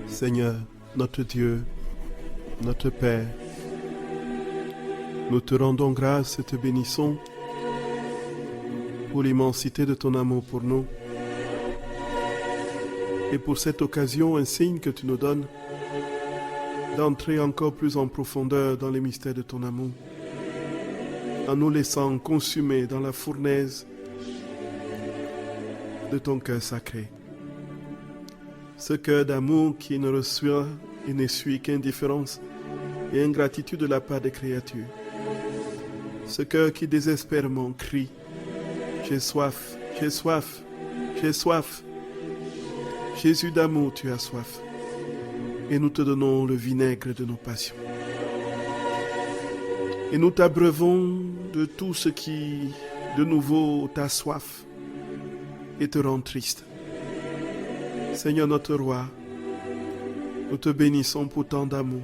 Seigneur, notre Dieu, notre Père, nous te rendons grâce et te bénissons pour l'immensité de ton amour pour nous et pour cette occasion, un signe que tu nous donnes d'entrer encore plus en profondeur dans les mystères de ton amour, en nous laissant consumer dans la fournaise de ton cœur sacré. Ce cœur d'amour qui ne reçoit et n'essuie qu'indifférence et ingratitude de la part des créatures. Ce cœur qui désespérément crie « J'ai soif, j'ai soif, j'ai soif ». Jésus d'amour, tu as soif. Et nous te donnons le vinaigre de nos passions. Et nous t'abreuvons de tout ce qui, de nouveau, t'a soif et te rend triste. Seigneur notre roi, nous te bénissons pour tant d'amour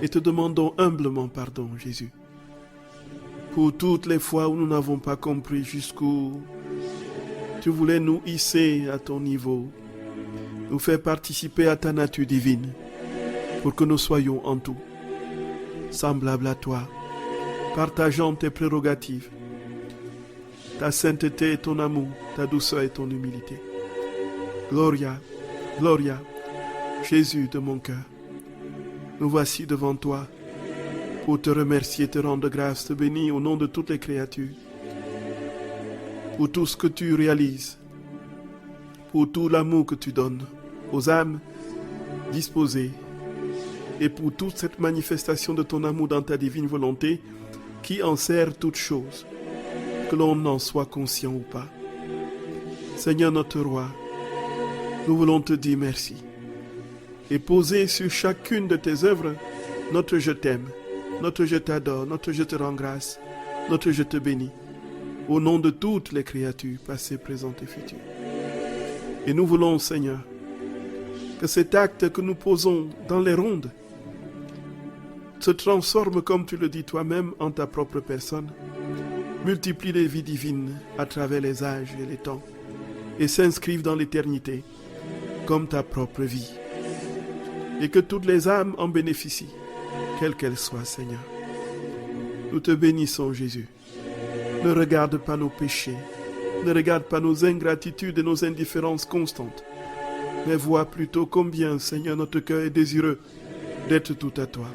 et te demandons humblement pardon, Jésus, pour toutes les fois où nous n'avons pas compris jusqu'où tu voulais nous hisser à ton niveau, nous faire participer à ta nature divine pour que nous soyons en tout semblables à toi, partageant tes prérogatives, ta sainteté et ton amour, ta douceur et ton humilité. Gloria, Gloria, Jésus de mon cœur, nous voici devant toi pour te remercier, te rendre grâce, te bénir au nom de toutes les créatures, pour tout ce que tu réalises, pour tout l'amour que tu donnes aux âmes disposées et pour toute cette manifestation de ton amour dans ta divine volonté qui en sert toutes choses, que l'on en soit conscient ou pas. Seigneur notre roi, nous voulons te dire merci et poser sur chacune de tes œuvres notre je t'aime, notre je t'adore, notre je te rends grâce, notre je te bénis, au nom de toutes les créatures passées, présentes et futures. Et nous voulons, Seigneur, que cet acte que nous posons dans les rondes se transforme, comme tu le dis toi-même, en ta propre personne, multiplie les vies divines à travers les âges et les temps, et s'inscrive dans l'éternité comme ta propre vie, et que toutes les âmes en bénéficient, quelles qu'elles soient, Seigneur. Nous te bénissons, Jésus. Ne regarde pas nos péchés, ne regarde pas nos ingratitudes et nos indifférences constantes, mais vois plutôt combien, Seigneur, notre cœur est désireux d'être tout à toi.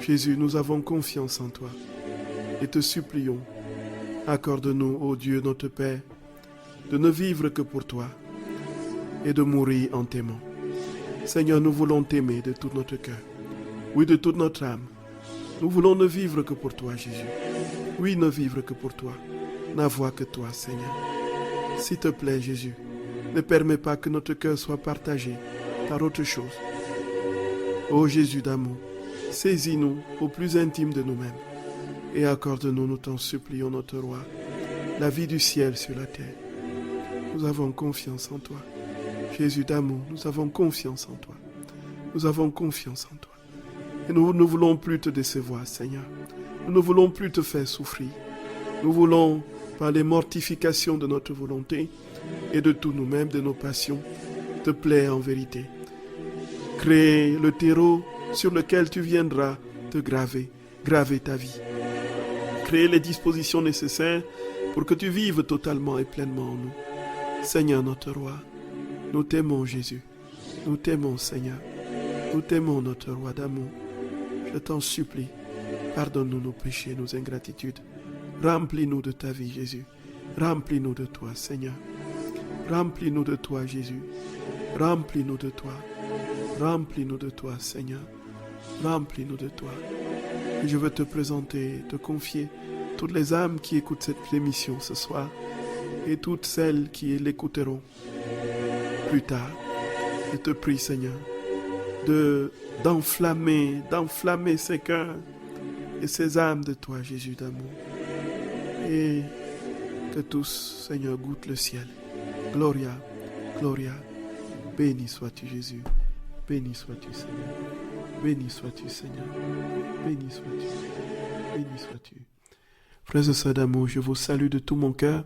Jésus, nous avons confiance en toi et te supplions, accorde-nous, ô Dieu notre Père, de ne vivre que pour toi et de mourir en t'aimant. Seigneur, nous voulons t'aimer de tout notre cœur, oui, de toute notre âme. Nous voulons ne vivre que pour toi, Jésus. Oui, ne vivre que pour toi, n'avoir que toi, Seigneur. S'il te plaît, Jésus, ne permets pas que notre cœur soit partagé par autre chose. Ô Jésus d'amour, saisis-nous au plus intime de nous-mêmes et accorde-nous, nous t'en supplions, notre roi, la vie du ciel sur la terre. Nous avons confiance en toi. Jésus d'amour, nous avons confiance en toi. Nous avons confiance en toi. Et nous ne voulons plus te décevoir, Seigneur. Nous ne voulons plus te faire souffrir. Nous voulons, par les mortifications de notre volonté et de tout nous-mêmes, de nos passions, te plaire en vérité. Créer le terreau sur lequel tu viendras te graver ta vie. Créer les dispositions nécessaires pour que tu vives totalement et pleinement en nous. Seigneur notre roi, nous t'aimons, Jésus. Nous t'aimons, Seigneur. Nous t'aimons, notre roi d'amour. Je t'en supplie, pardonne-nous nos péchés, nos ingratitudes. Remplis-nous de ta vie, Jésus. Remplis-nous de toi, Seigneur. Remplis-nous de toi, Jésus. Remplis-nous de toi. Remplis-nous de toi, Seigneur. Remplis-nous de toi. Et je veux te présenter, te confier toutes les âmes qui écoutent cette émission ce soir et toutes celles qui l'écouteront plus tard. Je te prie, Seigneur, d'enflammer ces cœurs et ces âmes de toi, Jésus d'amour. Et que tous, Seigneur, goûtent le ciel. Gloria, Gloria. Béni sois-tu, Jésus. Béni sois-tu, Seigneur. Béni sois-tu, Seigneur. Béni sois-tu. Béni sois-tu. Frères et sœurs d'amour, je vous salue de tout mon cœur.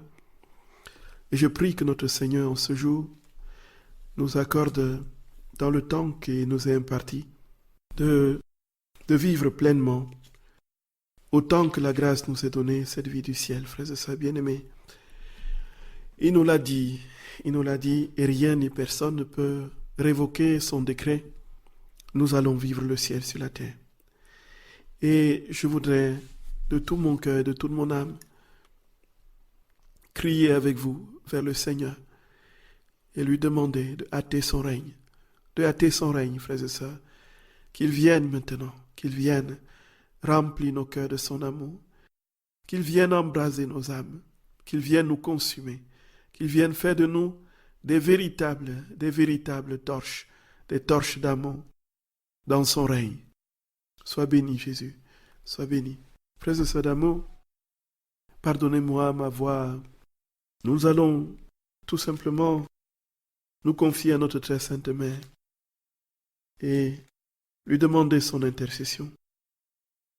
Et je prie que notre Seigneur, en ce jour, nous accorde dans le temps qui nous est imparti, de vivre pleinement, autant que la grâce nous est donnée, cette vie du ciel, frères et sœurs bien-aimés. Il nous l'a dit, et rien ni personne ne peut révoquer son décret. Nous allons vivre le ciel sur la terre. Et je voudrais, de tout mon cœur, de toute mon âme, crier avec vous vers le Seigneur et lui demander de hâter son règne, frères et sœurs, qu'il vienne maintenant, qu'il vienne remplir nos cœurs de son amour, qu'il vienne embraser nos âmes, qu'il vienne nous consumer, qu'il vienne faire de nous des véritables torches, des torches d'amour dans son règne. Sois béni, Jésus, sois béni. Frères et sœurs d'amour, pardonnez-moi ma voix. Nous allons tout simplement nous confier à notre très sainte Mère et lui demander son intercession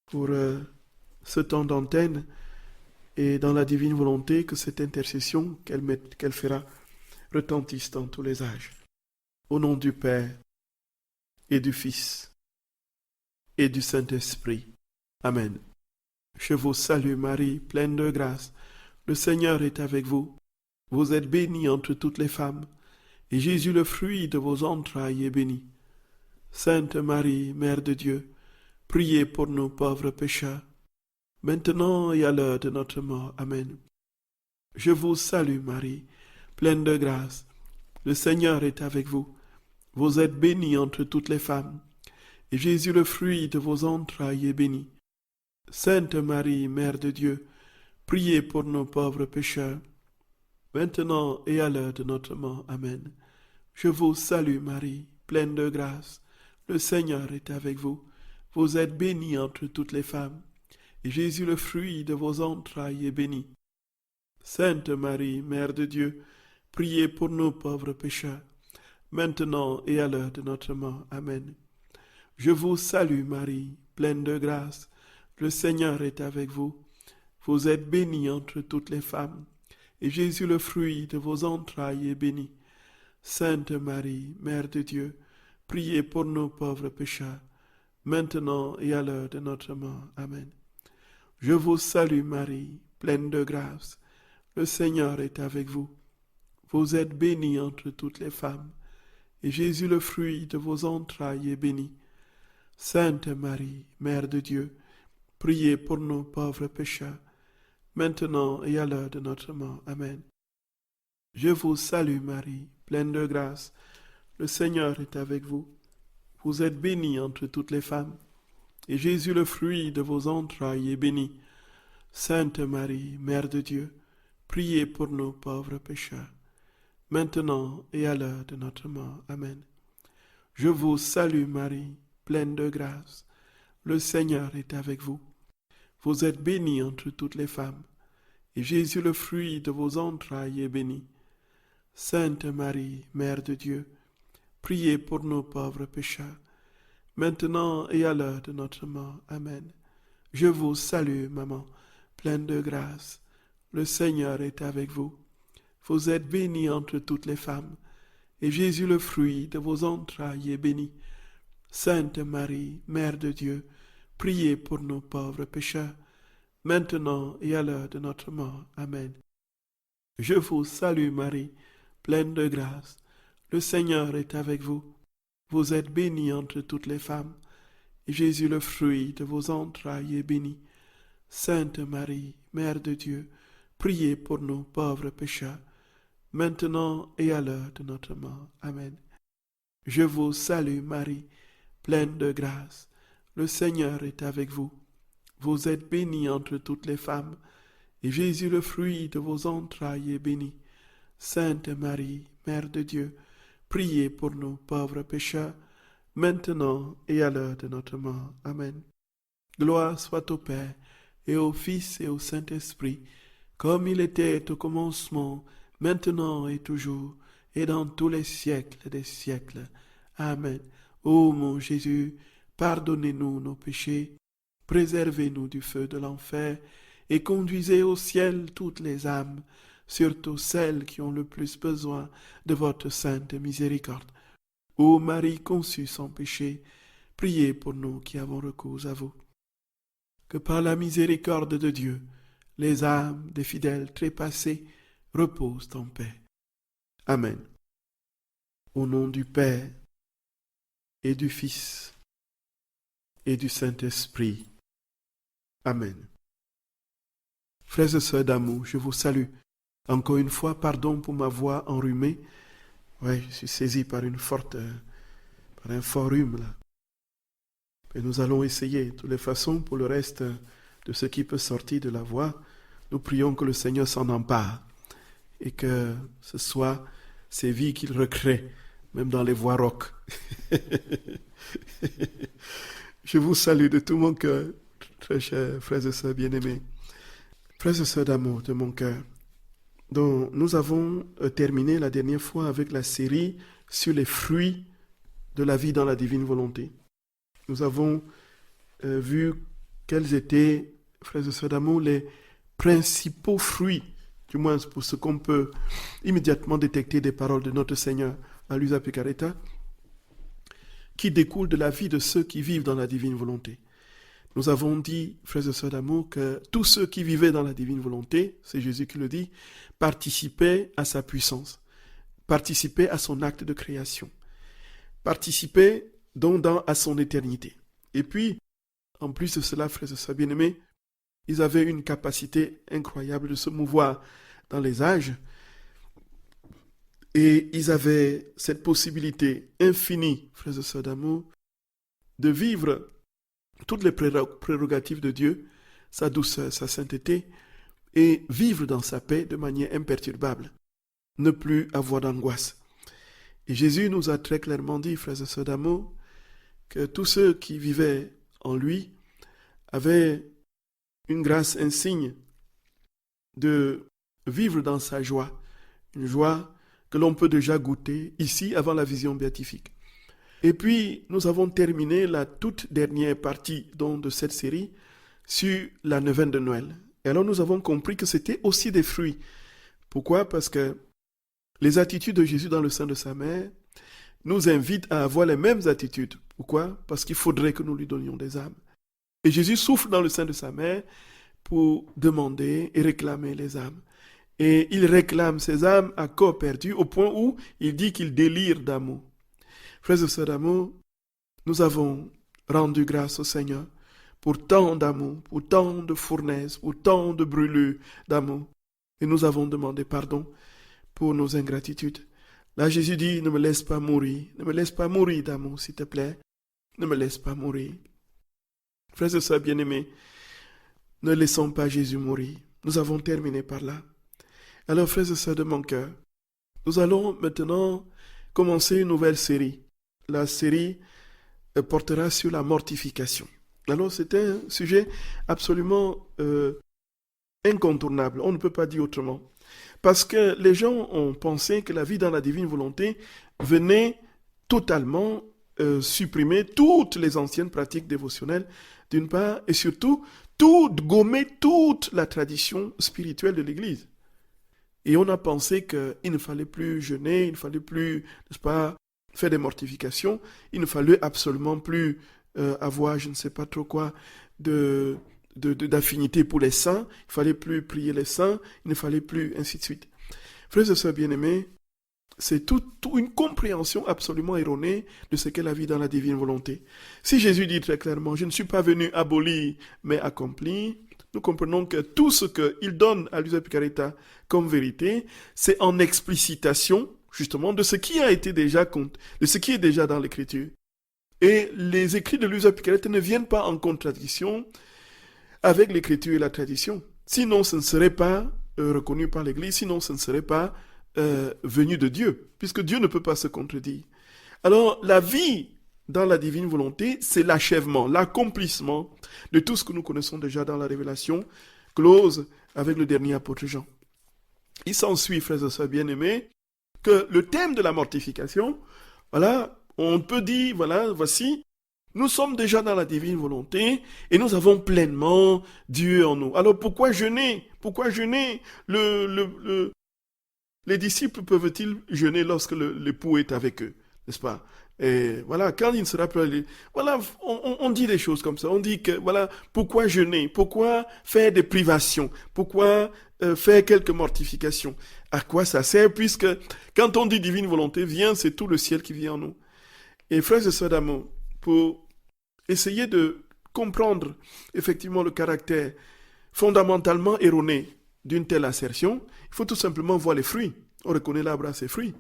pour ce temps d'antenne et dans la divine volonté que cette intercession qu'elle fera retentisse dans tous les âges. Au nom du Père et du Fils et du Saint-Esprit. Amen. Je vous salue Marie, pleine de grâce. Le Seigneur est avec vous. Vous êtes bénie entre toutes les femmes, et Jésus, le fruit de vos entrailles, est béni. Sainte Marie, Mère de Dieu, priez pour nous pauvres pécheurs, maintenant et à l'heure de notre mort. Amen. Je vous salue Marie, pleine de grâce. Le Seigneur est avec vous. Vous êtes bénie entre toutes les femmes, et Jésus, le fruit de vos entrailles, est béni. Sainte Marie, Mère de Dieu, priez pour nos pauvres pécheurs, maintenant et à l'heure de notre mort. Amen. Je vous salue Marie, pleine de grâce. Le Seigneur est avec vous. Vous êtes bénie entre toutes les femmes, et Jésus, le fruit de vos entrailles, est béni. Sainte Marie, Mère de Dieu, priez pour nos pauvres pécheurs, maintenant et à l'heure de notre mort. Amen. Je vous salue Marie, pleine de grâce. Le Seigneur est avec vous. Vous êtes bénie entre toutes les femmes, et Jésus, le fruit de vos entrailles, est béni. Sainte Marie, Mère de Dieu, priez pour nos pauvres pécheurs, maintenant et à l'heure de notre mort. Amen. Je vous salue Marie, pleine de grâce. Le Seigneur est avec vous. Vous êtes bénie entre toutes les femmes, et Jésus, le fruit de vos entrailles, est béni. Sainte Marie, Mère de Dieu, priez pour nos pauvres pécheurs, maintenant et à l'heure de notre mort. Amen. Je vous salue Marie, pleine de grâce. Le Seigneur est avec vous. Vous êtes bénie entre toutes les femmes, et Jésus, le fruit de vos entrailles, est béni. Sainte Marie, Mère de Dieu, priez pour nos pauvres pécheurs, maintenant et à l'heure de notre mort. Amen. Je vous salue Marie, pleine de grâce. Le Seigneur est avec vous. Vous êtes bénie entre toutes les femmes, et Jésus, le fruit de vos entrailles, est béni. Sainte Marie, Mère de Dieu, priez pour nos pauvres pécheurs, maintenant et à l'heure de notre mort. Amen. Je vous salue, Maman, pleine de grâce. Le Seigneur est avec vous. Vous êtes bénie entre toutes les femmes, et Jésus, le fruit de vos entrailles, est béni. Sainte Marie, Mère de Dieu, priez pour nos pauvres pécheurs, maintenant et à l'heure de notre mort. Amen. Je vous salue Marie, pleine de grâce. Le Seigneur est avec vous. Vous êtes bénie entre toutes les femmes, et Jésus, le fruit de vos entrailles, est béni. Sainte Marie, Mère de Dieu, priez pour nos pauvres pécheurs, maintenant et à l'heure de notre mort. Amen. Je vous salue Marie, pleine de grâce. Le Seigneur est avec vous. Vous êtes bénie entre toutes les femmes, et Jésus, le fruit de vos entrailles, est béni. Sainte Marie, Mère de Dieu, priez pour nos pauvres pécheurs, maintenant et à l'heure de notre mort. Amen. Gloire soit au Père, et au Fils et au Saint-Esprit, comme il était au commencement, maintenant et toujours, et dans tous les siècles des siècles. Amen. Ô mon Jésus, pardonnez-nous nos péchés, préservez-nous du feu de l'enfer, et conduisez au ciel toutes les âmes, surtout celles qui ont le plus besoin de votre sainte miséricorde. Ô Marie conçue sans péché, priez pour nous qui avons recours à vous. Que par la miséricorde de Dieu, les âmes des fidèles trépassés reposent en paix. Amen. Au nom du Père et du Fils et du Saint-Esprit. Amen. Frères et sœurs d'amour, je vous salue. Encore une fois, pardon pour ma voix enrhumée. Ouais, je suis saisi par par un fort rhume là. Et nous allons essayer de toutes les façons pour le reste de ce qui peut sortir de la voix. Nous prions que le Seigneur s'en empare et que ce soit ces vies qu'il recrée, même dans les voix rock. Je vous salue de tout mon cœur, très chers frères et sœurs bien-aimés. Frères et sœurs d'amour de mon cœur, donc nous avons terminé la dernière fois avec la série sur les fruits de la vie dans la divine volonté. Nous avons vu quels étaient, frères et sœurs d'amour, les principaux fruits, du moins pour ce qu'on peut immédiatement détecter des paroles de notre Seigneur à Luisa Picaretta, qui découlent de la vie de ceux qui vivent dans la divine volonté. Nous avons dit, frères et sœurs d'amour, que tous ceux qui vivaient dans la divine volonté, c'est Jésus qui le dit, participaient à sa puissance, participaient à son acte de création, participaient donc à son éternité. Et puis, en plus de cela, frères et sœurs bien-aimés, ils avaient une capacité incroyable de se mouvoir dans les âges et ils avaient cette possibilité infinie, frères et sœurs d'amour, de vivre toutes les prérogatives de Dieu, sa douceur, sa sainteté, et vivre dans sa paix de manière imperturbable, ne plus avoir d'angoisse. Et Jésus nous a très clairement dit, frères et sœurs d'amour, que tous ceux qui vivaient en lui avaient une grâce insigne de vivre dans sa joie, une joie que l'on peut déjà goûter ici avant la vision béatifique. Et puis, nous avons terminé la toute dernière partie de cette série sur la neuvaine de Noël. Et alors, nous avons compris que c'était aussi des fruits. Pourquoi? Parce que les attitudes de Jésus dans le sein de sa mère nous invitent à avoir les mêmes attitudes. Pourquoi? Parce qu'il faudrait que nous lui donnions des âmes. Et Jésus souffre dans le sein de sa mère pour demander et réclamer les âmes. Et il réclame ces âmes à corps perdu au point où il dit qu'il délire d'amour. Frères et sœurs d'amour, nous avons rendu grâce au Seigneur pour tant d'amour, pour tant de fournaise, pour tant de brûlures d'amour. Et nous avons demandé pardon pour nos ingratitudes. Là, Jésus dit, ne me laisse pas mourir d'amour, s'il te plaît. Ne me laisse pas mourir. Frères et sœurs bien-aimés, ne laissons pas Jésus mourir. Nous avons terminé par là. Alors, frères et sœurs de mon cœur, nous allons maintenant commencer une nouvelle série. La série portera sur la mortification. Alors, c'est un sujet absolument incontournable. On ne peut pas dire autrement. Parce que les gens ont pensé que la vie dans la divine volonté venait totalement supprimer toutes les anciennes pratiques dévotionnelles, d'une part, et surtout, gommer toute la tradition spirituelle de l'Église. Et on a pensé qu'il ne fallait plus jeûner, il ne fallait plus, n'est-ce pas, faire des mortifications, il ne fallait absolument plus avoir, je ne sais pas trop quoi, d'affinité pour les saints, il ne fallait plus prier les saints, il ne fallait plus, ainsi de suite. Frères et sœurs bien-aimés, c'est toute une compréhension absolument erronée de ce qu'est la vie dans la divine volonté. Si Jésus dit très clairement, je ne suis pas venu abolir, mais accomplir, nous comprenons que tout ce qu'il donne à Luisa Picaretta comme vérité, c'est en explicitation, justement, de ce qui a été déjà de ce qui est déjà dans l'Écriture. Et les écrits de Luisa Picaretta ne viennent pas en contradiction avec l'Écriture et la tradition. Sinon, ce ne serait pas reconnu par l'Église, sinon ce ne serait pas venu de Dieu, puisque Dieu ne peut pas se contredire. Alors, la vie dans la divine volonté, c'est l'achèvement, l'accomplissement de tout ce que nous connaissons déjà dans la révélation close avec le dernier apôtre Jean. Il s'ensuit, frères et sœurs bien-aimés, que le thème de la mortification, voilà, on peut dire, voilà, voici, nous sommes déjà dans la divine volonté et nous avons pleinement Dieu en nous. Alors pourquoi jeûner? Pourquoi jeûner? Les disciples peuvent-ils jeûner lorsque l'époux est avec eux? n'est-ce pas? Et voilà, quand il ne sera plus... Voilà, on dit des choses comme ça. On dit que, voilà, pourquoi jeûner? Pourquoi faire des privations? Pourquoi faire quelques mortifications? À quoi ça sert? Puisque quand on dit divine volonté vient, c'est tout le ciel qui vient en nous. Et frères et sœurs d'amour, pour essayer de comprendre effectivement le caractère fondamentalement erroné d'une telle assertion, il faut tout simplement voir les fruits. On reconnaît l'arbre à ses fruits.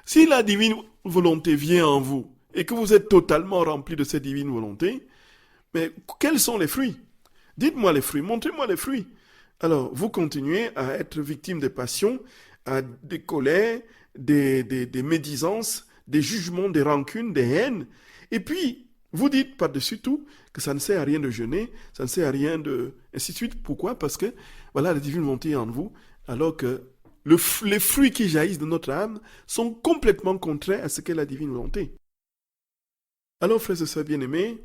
Si la divine volonté vient en vous et que vous êtes totalement rempli de cette divine volonté, mais quels sont les fruits? Dites-moi les fruits, montrez-moi les fruits. Alors, vous continuez à être victime des passions, à des colères, des médisances, des jugements, des rancunes, des haines. Et puis, vous dites par-dessus tout que ça ne sert à rien de jeûner, ça ne sert à rien de... ainsi de suite. Pourquoi? Parce que, voilà, la divine volonté est en vous, alors que les fruits qui jaillissent de notre âme sont complètement contraires à ce qu'est la divine volonté. Alors, frères et sœurs bien-aimés,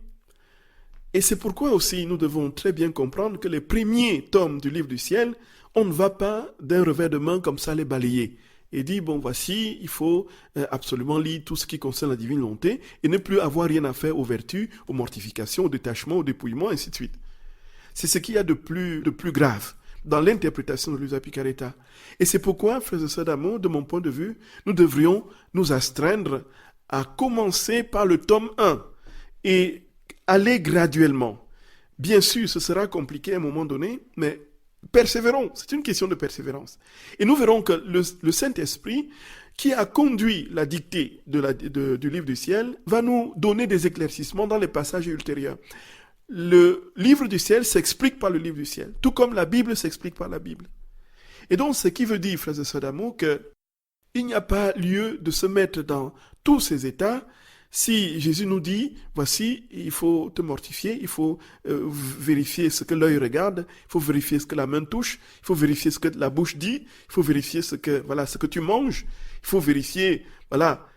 et c'est pourquoi aussi nous devons très bien comprendre que les premiers tomes du livre du ciel, on ne va pas d'un revers de main comme ça les balayer et dire, bon voici, il faut absolument lire tout ce qui concerne la divine volonté et ne plus avoir rien à faire aux vertus, aux mortifications, au détachement, au dépouillement, ainsi de suite. C'est ce qu'il y a de plus grave dans l'interprétation de l'usa picareta. Et c'est pourquoi, frères et sœurs d'amour, de mon point de vue, nous devrions nous astreindre à commencer par le tome 1 et aller graduellement. Bien sûr, ce sera compliqué à un moment donné, mais persévérons. C'est une question de persévérance. Et nous verrons que le Saint-Esprit, qui a conduit la dictée du livre du ciel, va nous donner des éclaircissements dans les passages ultérieurs. Le livre du ciel s'explique par le livre du ciel, tout comme la Bible s'explique par la Bible. Et donc, ce qui veut dire, frères et sœurs d'amour, qu'il n'y a pas lieu de se mettre dans tous ces états. Si Jésus nous dit, voici, il faut te mortifier, il faut vérifier ce que l'œil regarde, il faut vérifier ce que la main touche, il faut vérifier ce que la bouche dit, il faut vérifier ce que tu manges, il faut vérifier, voilà,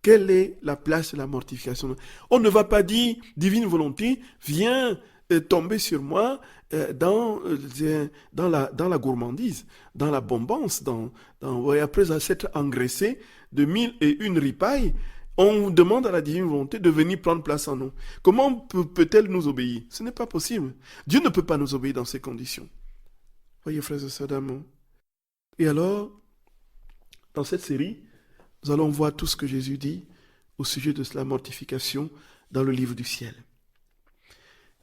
quelle est la place de la mortification. On ne va pas dire, divine volonté, viens tomber sur moi dans la gourmandise, dans la bombance, après s'être engraissé de 1001 ripailles, on demande à la divine volonté de venir prendre place en nous. Comment peut-elle nous obéir? Ce n'est pas possible. Dieu ne peut pas nous obéir dans ces conditions. Voyez, frères et sœurs d'amour. Et alors, dans cette série, nous allons voir tout ce que Jésus dit au sujet de la mortification dans le livre du ciel.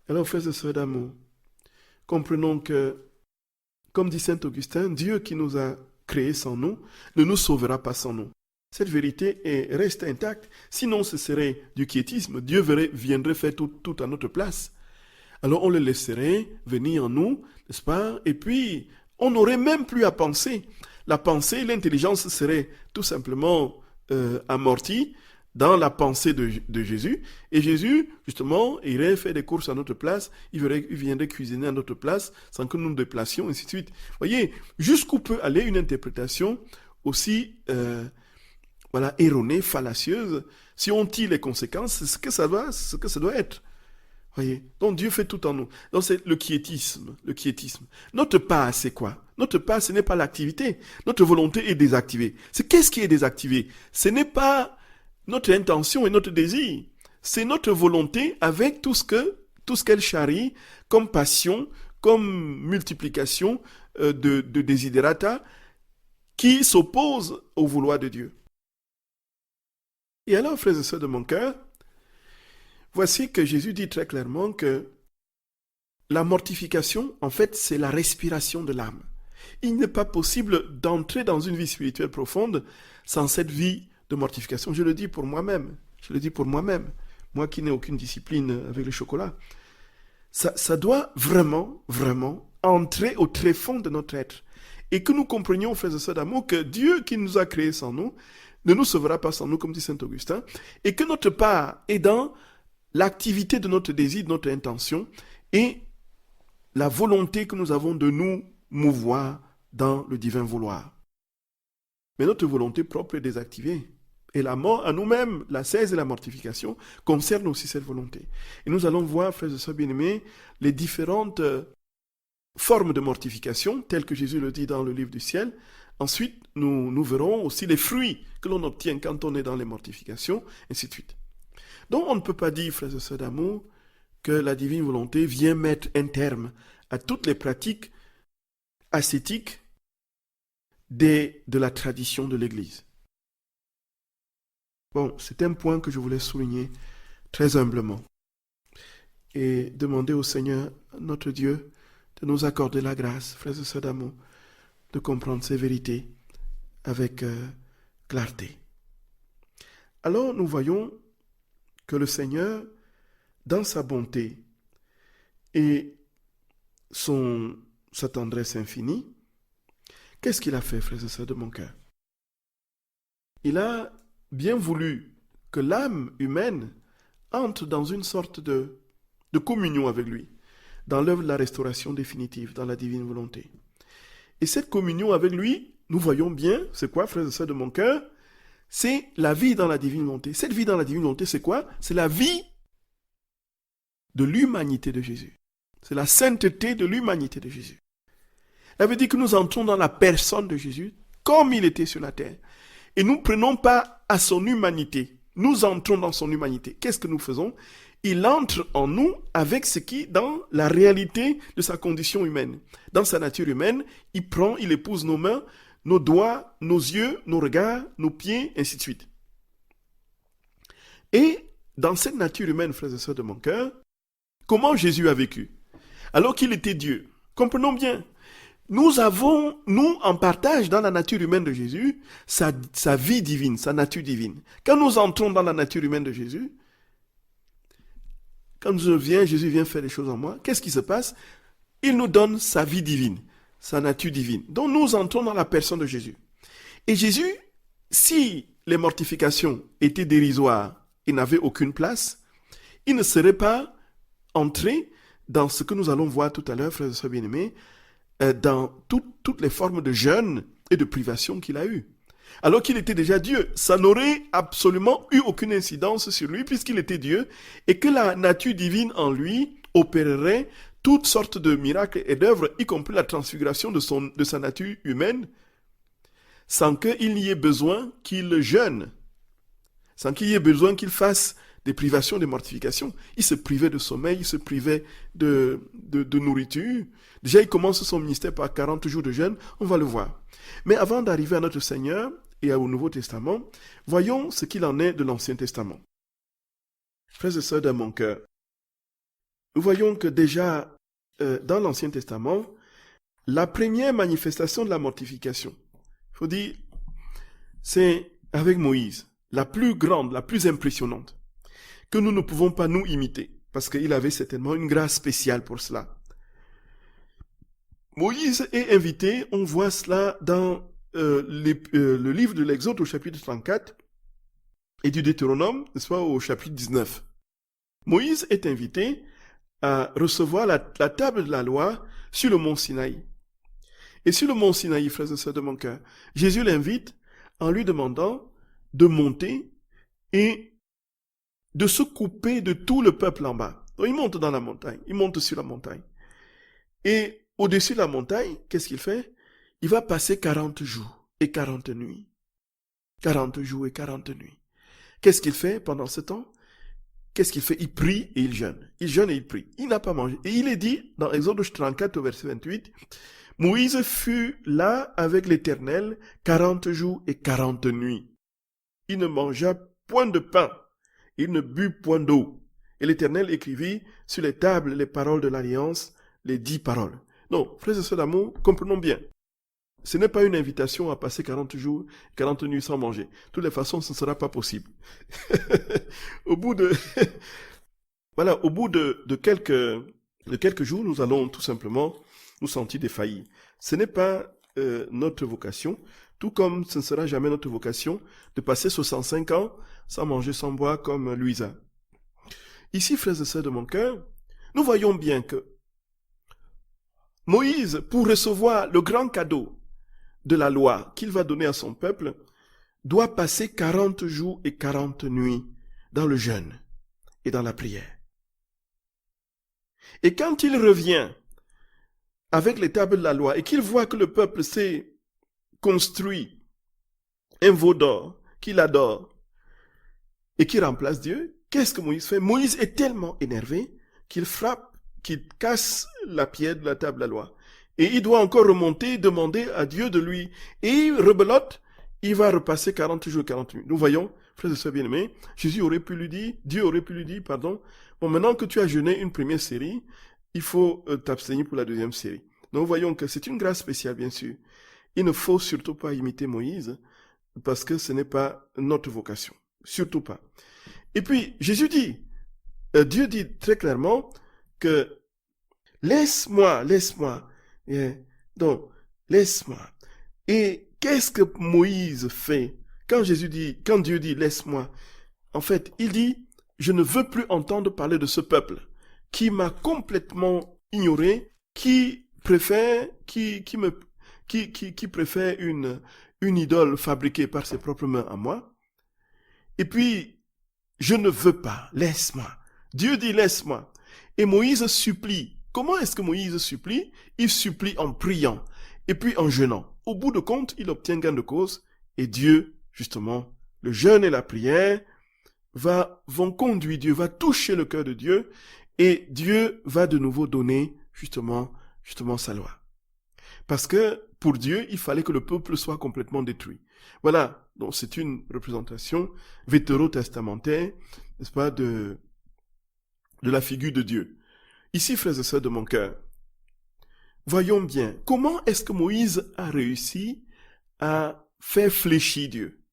Alors, frères et sœurs d'amour, comprenons que, comme dit saint Augustin, Dieu qui nous a créés sans nous ne nous sauvera pas sans nous. Cette vérité reste intacte, sinon ce serait du quiétisme. Dieu viendrait faire tout à notre place. Alors on le laisserait venir en nous, n'est-ce pas? Et puis, on n'aurait même plus à penser. La pensée, l'intelligence serait tout simplement amortie dans la pensée de Jésus. Et Jésus, justement, irait faire des courses à notre place, il viendrait cuisiner à notre place sans que nous nous déplacions, ainsi de suite. Voyez, jusqu'où peut aller une interprétation aussi erronée, fallacieuse, si on tire les conséquences, c'est ce que ça doit être. Voyez, donc Dieu fait tout en nous. Donc c'est le quiétisme. Notre pas, c'est quoi? Notre pas, ce n'est pas l'activité. Notre volonté est désactivée. Qu'est-ce qui est désactivé? Ce n'est pas notre intention et notre désir. C'est notre volonté avec tout ce qu'elle charrie comme passion, comme multiplication de desiderata qui s'oppose au vouloir de Dieu. Et alors, frères et sœurs de mon cœur, voici que Jésus dit très clairement que la mortification, en fait, c'est la respiration de l'âme. Il n'est pas possible d'entrer dans une vie spirituelle profonde sans cette vie de mortification. Je le dis pour moi-même. Moi qui n'ai aucune discipline avec le chocolat. Ça doit vraiment, vraiment entrer au tréfonds de notre être. Et que nous comprenions, frères et sœurs d'amour, que Dieu qui nous a créés sans nous, ne nous sauvera pas sans nous, comme dit saint Augustin, et que notre part est dans l'activité de notre désir, de notre intention, et la volonté que nous avons de nous mouvoir dans le divin vouloir. Mais notre volonté propre est désactivée. Et la mort à nous-mêmes, l'ascèse et la mortification, concernent aussi cette volonté. Et nous allons voir, frères et sœurs bien-aimés, les différentes formes de mortification, telles que Jésus le dit dans le livre du ciel, Ensuite, nous verrons aussi les fruits que l'on obtient quand on est dans les mortifications, ainsi de suite. Donc, on ne peut pas dire, frères et sœurs d'amour, que la divine volonté vient mettre un terme à toutes les pratiques ascétiques de la tradition de l'Église. Bon, c'est un point que je voulais souligner très humblement et demander au Seigneur, notre Dieu, de nous accorder la grâce, frères et sœurs d'amour, de comprendre ces vérités avec clarté. Alors nous voyons que le Seigneur, dans sa bonté et sa tendresse infinie, qu'est-ce qu'il a fait, frères et sœurs de mon cœur? Il a bien voulu que l'âme humaine entre dans une sorte de communion avec lui, dans l'œuvre de la restauration définitive, dans la divine volonté. Et cette communion avec lui, nous voyons bien, c'est quoi, frères et sœurs de mon cœur? C'est la vie dans la divine volonté. Cette vie dans la divine volonté, c'est quoi? C'est la vie de l'humanité de Jésus. C'est la sainteté de l'humanité de Jésus. Ça veut dire que nous entrons dans la personne de Jésus, comme il était sur la terre. Et nous ne prenons pas à son humanité. Nous entrons dans son humanité. Qu'est-ce que nous faisons? Il entre en nous avec ce qui, dans la réalité de sa condition humaine. Dans sa nature humaine, il épouse nos mains, nos doigts, nos yeux, nos regards, nos pieds, ainsi de suite. Et dans cette nature humaine, frères et sœurs de mon cœur, comment Jésus a vécu? Alors qu'il était Dieu. Comprenons bien. Nous avons, en partage dans la nature humaine de Jésus, sa vie divine, sa nature divine. Quand nous entrons dans la nature humaine de Jésus, quand Jésus vient faire les choses en moi, qu'est-ce qui se passe? Il nous donne sa vie divine, sa nature divine. Donc nous entrons dans la personne de Jésus. Et Jésus, si les mortifications étaient dérisoires et n'avaient aucune place, il ne serait pas entré dans ce que nous allons voir tout à l'heure, frères et sœurs bien-aimés, dans toutes les formes de jeûne et de privation qu'il a eues. Alors qu'il était déjà Dieu, ça n'aurait absolument eu aucune incidence sur lui puisqu'il était Dieu et que la nature divine en lui opérerait toutes sortes de miracles et d'œuvres, y compris la transfiguration de sa nature humaine, sans qu'il n'y ait besoin qu'il jeûne, sans qu'il y ait besoin qu'il fasse des privations, des mortifications. Il se privait de sommeil, il se privait de nourriture. Déjà, il commence son ministère par 40 jours de jeûne, on va le voir. Mais avant d'arriver à notre Seigneur et au Nouveau Testament, voyons ce qu'il en est de l'Ancien Testament. Frères et sœurs de mon cœur, nous voyons que déjà, dans l'Ancien Testament, la première manifestation de la mortification, il faut dire, c'est avec Moïse, la plus grande, la plus impressionnante, que nous ne pouvons pas nous imiter, parce qu'il avait certainement une grâce spéciale pour cela. Moïse est invité, on voit cela dans le livre de l'Exode au chapitre 34 et du Deutéronome, soit au chapitre 19. Moïse est invité à recevoir la table de la loi sur le mont Sinaï. Et sur le mont Sinaï, frères et sœurs de mon cœur, Jésus l'invite en lui demandant de monter et de se couper de tout le peuple en bas. Donc il monte dans la montagne, il monte sur la montagne. Et au-dessus de la montagne, qu'est-ce qu'il fait? Il va passer 40 jours et 40 nuits. 40 jours et 40 nuits. Qu'est-ce qu'il fait pendant ce temps? Qu'est-ce qu'il fait? Il prie et il jeûne. Il jeûne et il prie. Il n'a pas mangé. Et il est dit, dans Exode 34, au verset 28, Moïse fut là avec l'Éternel 40 jours et 40 nuits. Il ne mangea point de pain. Il ne but point d'eau. Et l'Éternel écrivit sur les tables les paroles de l'Alliance, les 10 paroles. Non, frères et sœurs d'amour, comprenons bien. Ce n'est pas une invitation à passer 40 jours, 40 nuits sans manger. De toutes les façons, ce ne sera pas possible. Au bout de quelques jours, nous allons tout simplement nous sentir défaillir. Ce n'est pas notre vocation, tout comme ce ne sera jamais notre vocation de passer 65 ans sans manger, sans boire comme Louisa. Ici, frères et sœurs de mon cœur, nous voyons bien que Moïse, pour recevoir le grand cadeau de la loi qu'il va donner à son peuple, doit passer 40 jours et 40 nuits dans le jeûne et dans la prière. Et quand il revient avec les tables de la loi et qu'il voit que le peuple s'est construit un veau d'or qu'il adore et qui remplace Dieu, qu'est-ce que Moïse fait? Moïse est tellement énervé qu'il frappe, qu'il casse la pierre de la table de la loi. Et il doit encore remonter, demander à Dieu de lui. Et il rebelote, il va repasser 40 jours, 40 nuits. Nous voyons, frères et sœurs bien-aimés, Dieu aurait pu lui dire, bon, maintenant que tu as jeûné une première série, il faut t'abstenir pour la deuxième série. Donc nous voyons que c'est une grâce spéciale, bien sûr. Il ne faut surtout pas imiter Moïse, parce que ce n'est pas notre vocation. Surtout pas. Et puis, Jésus dit, Dieu dit très clairement que laisse-moi. Donc, laisse-moi. Et qu'est-ce que Moïse fait quand Dieu dit laisse-moi? En fait, il dit, je ne veux plus entendre parler de ce peuple qui m'a complètement ignoré, qui préfère une idole fabriquée par ses propres mains à moi. Et puis, je ne veux pas, laisse-moi. Dieu dit laisse-moi. Et Moïse supplie. Comment est-ce que Moïse supplie? Il supplie en priant et puis en jeûnant. Au bout de compte, il obtient gain de cause et Dieu, justement, le jeûne et la prière vont conduire Dieu, va toucher le cœur de Dieu et Dieu va de nouveau donner justement sa loi. Parce que pour Dieu, il fallait que le peuple soit complètement détruit. Voilà, donc c'est une représentation vétérotestamentaire, n'est-ce pas, de la figure de Dieu. Ici, frères et sœurs de mon cœur, voyons bien, comment est-ce que Moïse a réussi à faire fléchir Dieu?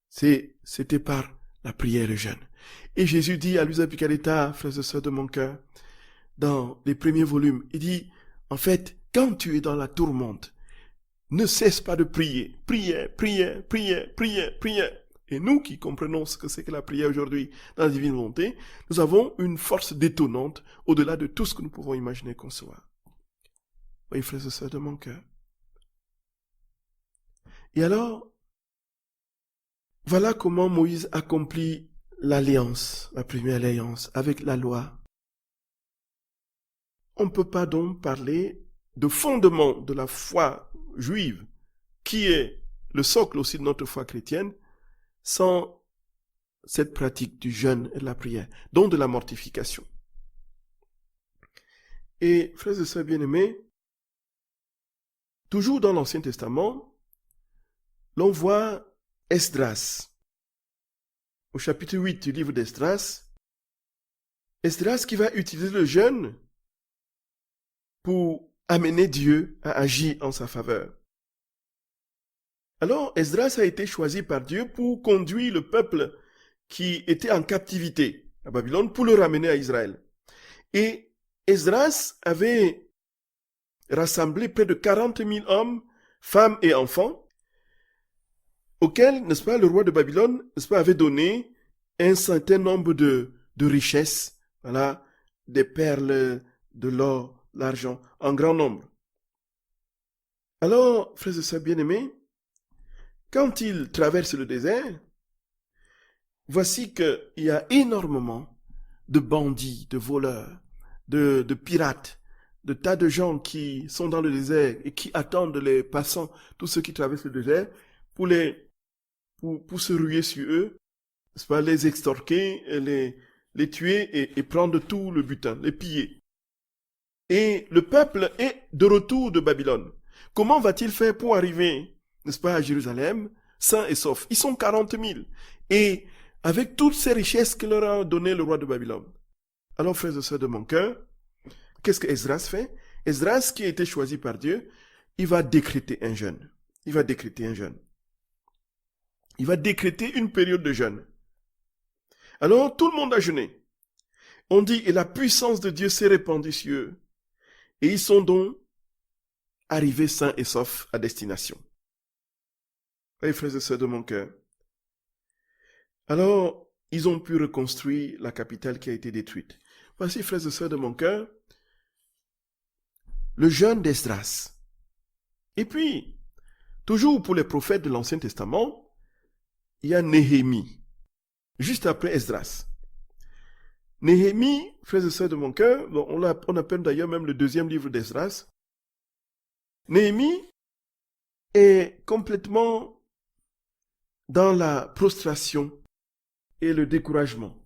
C'était par la prière et le jeûne. Et Jésus dit à Luisa Picaretta, frères et sœurs de mon cœur, dans les premiers volumes, il dit, en fait, quand tu es dans la tourmente, ne cesse pas de prier. Prière. Et nous qui comprenons ce que c'est que la prière aujourd'hui dans la divine volonté, nous avons une force détonnante au-delà de tout ce que nous pouvons imaginer et concevoir. Oui, frères et sœurs de mon cœur. Et alors, voilà comment Moïse accomplit l'alliance, la première alliance avec la loi. On ne peut pas donc parler de fondement de la foi juive, qui est le socle aussi de notre foi chrétienne, sans cette pratique du jeûne et de la prière, donc de la mortification. Et, frères et sœurs bien-aimés, toujours dans l'Ancien Testament, l'on voit Esdras. Au chapitre 8 du livre d'Esdras, Esdras qui va utiliser le jeûne pour amener Dieu à agir en sa faveur. Alors, Esdras a été choisi par Dieu pour conduire le peuple qui était en captivité à Babylone pour le ramener à Israël. Et Esdras avait rassemblé près de 40 000 hommes, femmes et enfants, auxquels, n'est-ce pas, le roi de Babylone, n'est-ce pas, avait donné un certain nombre de richesses, voilà, des perles, de l'or, l'argent, en grand nombre. Alors, frères et sœurs bien-aimés, quand il traverse le désert, voici qu'il y a énormément de bandits, de voleurs, de pirates, de tas de gens qui sont dans le désert et qui attendent les passants, tous ceux qui traversent le désert, pour se ruer sur eux, n'est-ce pas, les extorquer, les tuer et prendre tout le butin, les piller. Et le peuple est de retour de Babylone. Comment va-t-il faire pour arriver, n'est-ce pas, à Jérusalem, sains et saufs? Ils sont 40 000. Et avec toutes ces richesses que leur a donné le roi de Babylone. Alors, frères et sœurs de mon cœur, qu'est-ce que Esdras fait? Esdras, qui a été choisi par Dieu, il va décréter un jeûne. Il va décréter une période de jeûne. Alors, tout le monde a jeûné. On dit, et la puissance de Dieu s'est répandue sur eux. Et ils sont donc arrivés sains et saufs à destination. Oui, frères et sœurs de mon cœur. Alors, ils ont pu reconstruire la capitale qui a été détruite. Voici, frères et sœurs de mon cœur, le jeûne d'Esdras. Et puis, toujours pour les prophètes de l'Ancien Testament, il y a Néhémie, juste après Esdras. Néhémie, frères et sœurs de mon cœur, on appelle d'ailleurs même le deuxième livre d'Esdras. Néhémie est complètement dans la prostration et le découragement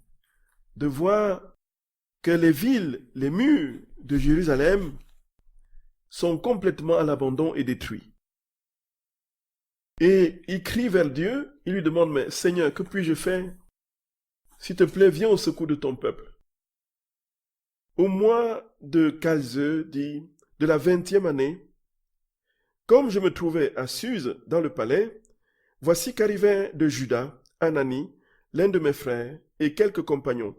de voir que les villes, les murs de Jérusalem sont complètement à l'abandon et détruits. Et il crie vers Dieu, il lui demande, mais Seigneur, que puis-je faire? S'il te plaît, viens au secours de ton peuple. Au mois de Calzeu, dit, de la 20e année, comme je me trouvais à Suse, dans le palais, voici qu'arrivaient de Juda, Anani, l'un de mes frères, et quelques compagnons.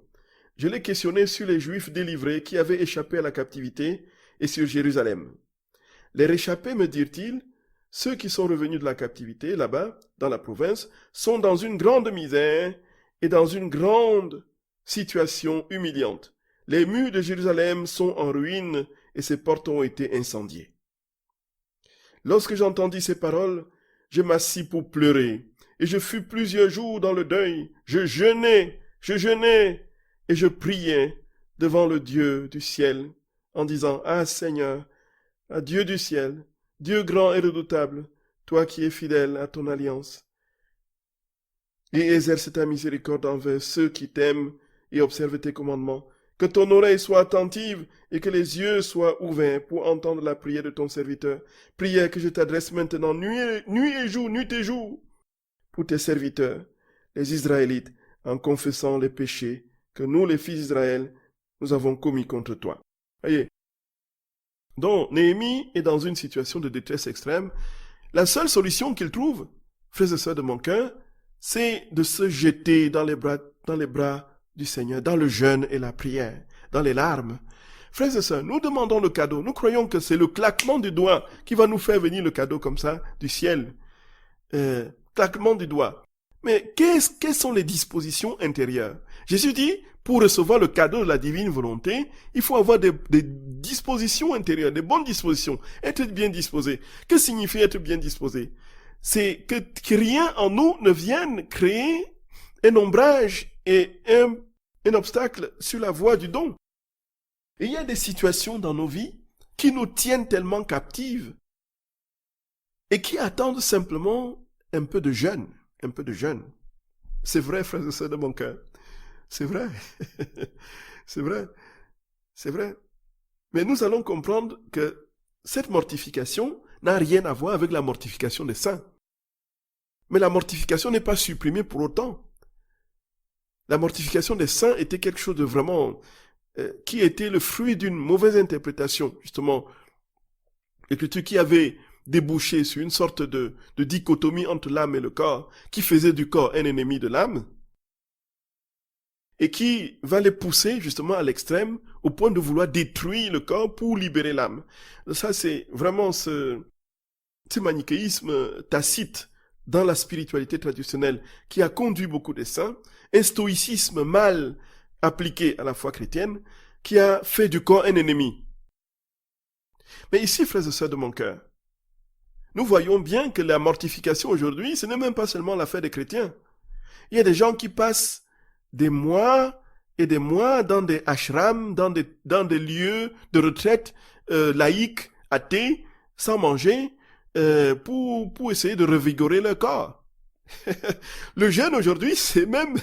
Je les questionnais sur les Juifs délivrés qui avaient échappé à la captivité et sur Jérusalem. Les réchappés, me dirent-ils, ceux qui sont revenus de la captivité, là-bas, dans la province, sont dans une grande misère et dans une grande situation humiliante. Les murs de Jérusalem sont en ruine et ses portes ont été incendiées. Lorsque j'entendis ces paroles, je m'assis pour pleurer, et je fus plusieurs jours dans le deuil. Je jeûnais, et je priais devant le Dieu du ciel, en disant, Ah Seigneur, ah Dieu du ciel, Dieu grand et redoutable, toi qui es fidèle à ton alliance, et exerce ta miséricorde envers ceux qui t'aiment et observent tes commandements, que ton oreille soit attentive et que les yeux soient ouverts pour entendre la prière de ton serviteur. Prière que je t'adresse maintenant nuit et jour, pour tes serviteurs, les Israélites, en confessant les péchés que nous, les fils d'Israël, nous avons commis contre toi. Voyez. Donc, Néhémie est dans une situation de détresse extrême. La seule solution qu'il trouve, frères et sœurs de mon cœur, c'est de se jeter dans les bras du Seigneur, dans le jeûne et la prière, dans les larmes. Frères et sœurs, nous demandons le cadeau. Nous croyons que c'est le claquement du doigt qui va nous faire venir le cadeau comme ça, du ciel. Claquement du doigt. Mais quelles sont les dispositions intérieures? Jésus dit, pour recevoir le cadeau de la divine volonté, il faut avoir des dispositions intérieures, des bonnes dispositions, être bien disposé. Que signifie être bien disposé? C'est que rien en nous ne vienne créer un ombrage et un obstacle sur la voie du don. Et il y a des situations dans nos vies qui nous tiennent tellement captives et qui attendent simplement un peu de jeûne, un peu de jeûne. C'est vrai, frères et sœurs de mon cœur. C'est vrai. C'est vrai. C'est vrai. Mais nous allons comprendre que cette mortification n'a rien à voir avec la mortification des saints. Mais la mortification n'est pas supprimée pour autant. La mortification des saints était quelque chose de vraiment qui était le fruit d'une mauvaise interprétation, justement. L'écriture qui avait débouché sur une sorte de dichotomie entre l'âme et le corps, qui faisait du corps un ennemi de l'âme, et qui va les pousser justement à l'extrême, au point de vouloir détruire le corps pour libérer l'âme. Ça, c'est vraiment ce manichéisme tacite dans la spiritualité traditionnelle qui a conduit beaucoup de saints, un stoïcisme mal appliqué à la foi chrétienne, qui a fait du corps un ennemi. Mais ici, frères et sœurs de mon cœur, nous voyons bien que la mortification aujourd'hui, ce n'est même pas seulement l'affaire des chrétiens. Il y a des gens qui passent des mois et des mois dans des ashrams, dans des lieux de retraite laïques, athées, sans manger, pour essayer de revigorer leur corps. Le jeûne aujourd'hui, c'est même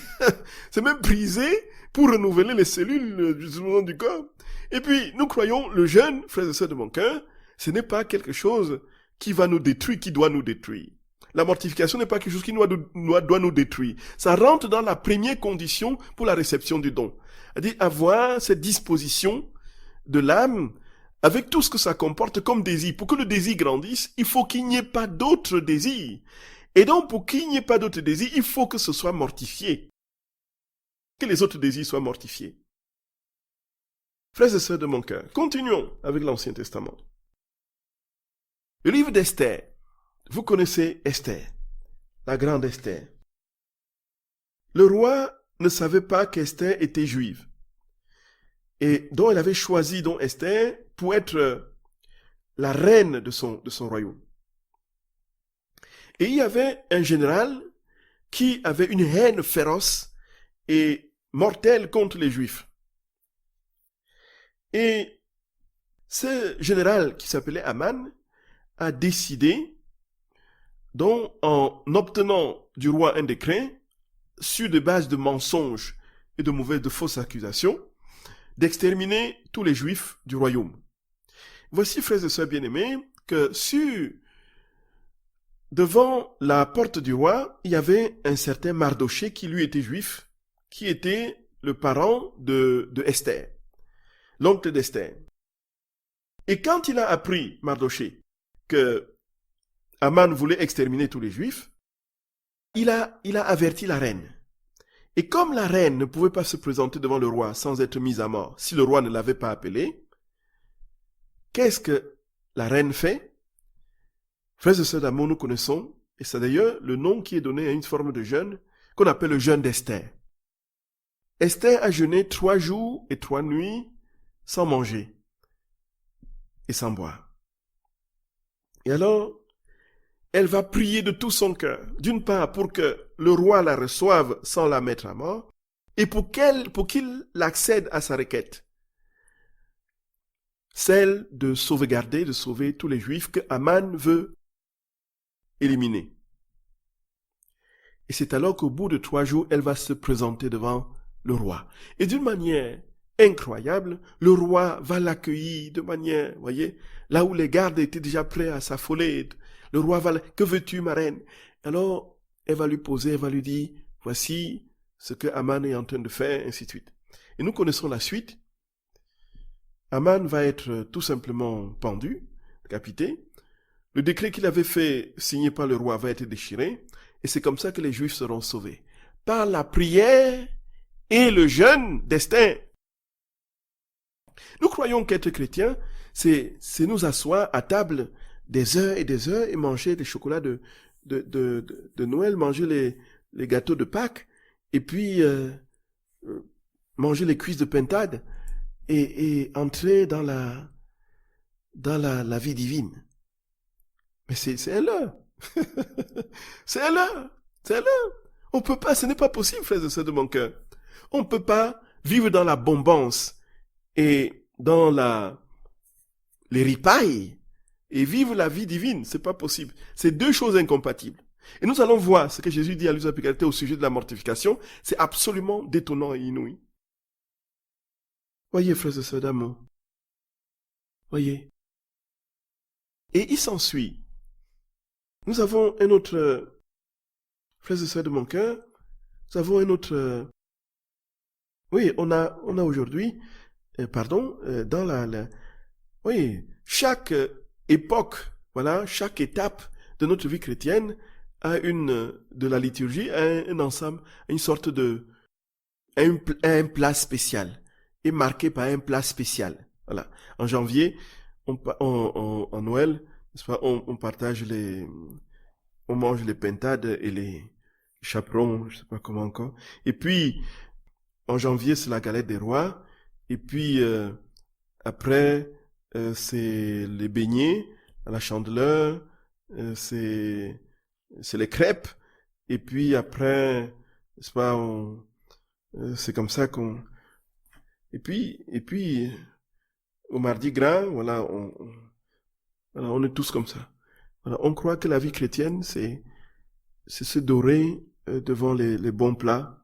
brisé pour renouveler les cellules du corps. Et puis, nous croyons, le jeûne, frères et sœurs de mon cœur, ce n'est pas quelque chose qui va nous détruire, qui doit nous détruire. La mortification n'est pas quelque chose qui doit nous détruire. Ça rentre dans la première condition pour la réception du don. C'est-à-dire avoir cette disposition de l'âme avec tout ce que ça comporte comme désir. Pour que le désir grandisse, il faut qu'il n'y ait pas d'autres désirs. Et donc, pour qu'il n'y ait pas d'autres désirs, il faut que ce soit mortifié. Que les autres désirs soient mortifiés. Frères et sœurs de mon cœur, continuons avec l'Ancien Testament. Le livre d'Esther. Vous connaissez Esther, la grande Esther. Le roi ne savait pas qu'Esther était juive. Et donc, il avait choisi donc Esther pour être la reine de son royaume. Et il y avait un général qui avait une haine féroce et mortelle contre les Juifs. Et ce général qui s'appelait Aman a décidé dont en obtenant du roi un décret, sur des bases de mensonges et de fausses accusations, d'exterminer tous les juifs du royaume. Voici, frères et sœurs bien-aimés, que devant la porte du roi, il y avait un certain Mardochée qui lui était juif, qui était le parent de Esther, l'oncle d'Esther. Et quand il a appris, Mardochée, que Aman voulait exterminer tous les juifs, il a averti la reine. Et comme la reine ne pouvait pas se présenter devant le roi sans être mise à mort, si le roi ne l'avait pas appelée, qu'est-ce que la reine fait? Frères et sœurs d'amour, nous connaissons, et c'est d'ailleurs le nom qui est donné à une forme de jeûne qu'on appelle le jeûne d'Esther. Esther a jeûné 3 jours et 3 nuits sans manger et sans boire. Et alors, elle va prier de tout son cœur, d'une part pour que le roi la reçoive sans la mettre à mort, et pour qu'il accède à sa requête, celle de sauver tous les juifs que Aman veut éliminer. Et c'est alors qu'au bout de 3 jours, elle va se présenter devant le roi. Et d'une manière incroyable, le roi va l'accueillir de manière, voyez, là où les gardes étaient déjà prêts à s'affoler, le roi va, que veux-tu, ma reine? Alors, elle va lui dire, voici ce que Aman est en train de faire, ainsi de suite. Et nous connaissons la suite. Aman va être tout simplement pendu, décapité. Le décret qu'il avait fait signer par le roi va être déchiré. Et c'est comme ça que les Juifs seront sauvés. Par la prière et le jeûne d'Esther. Nous croyons qu'être chrétien, c'est nous asseoir à table des heures et manger des chocolats de Noël, manger les gâteaux de Pâques, et puis manger les cuisses de pintade et entrer dans la vie divine. Mais c'est un leurre. C'est un leurre. C'est un leurre. On peut pas, ce n'est pas possible, frères et sœurs de mon cœur. On ne peut pas vivre dans la bombance et dans les ripailles et vivre la vie divine. C'est pas possible. C'est 2 choses incompatibles. Et nous allons voir ce que Jésus dit à l'Église au sujet de la mortification. C'est absolument détonnant et inouï. Voyez, frères et sœurs d'amour. Voyez. Et il s'ensuit. Nous avons un autre, frères et sœurs de mon cœur, nous avons un autre, oui, on a aujourd'hui, dans oui, chaque époque, voilà, chaque étape de notre vie chrétienne a de la liturgie, un ensemble, une sorte un plat spécial, est marqué par un plat spécial. Voilà. En janvier, en Noël, n'est-ce pas, on partage on mange les pintades et les chaperons, je sais pas comment encore. Et puis, en janvier, c'est la galette des rois. Et puis, après, c'est les beignets à la chandeleur. C'est les crêpes. Et puis après, n'est-ce pas, c'est comme ça qu'on... Et puis, au Mardi Gras, voilà, on est tous comme ça. Voilà, on croit que la vie chrétienne, c'est se dorer devant les bons plats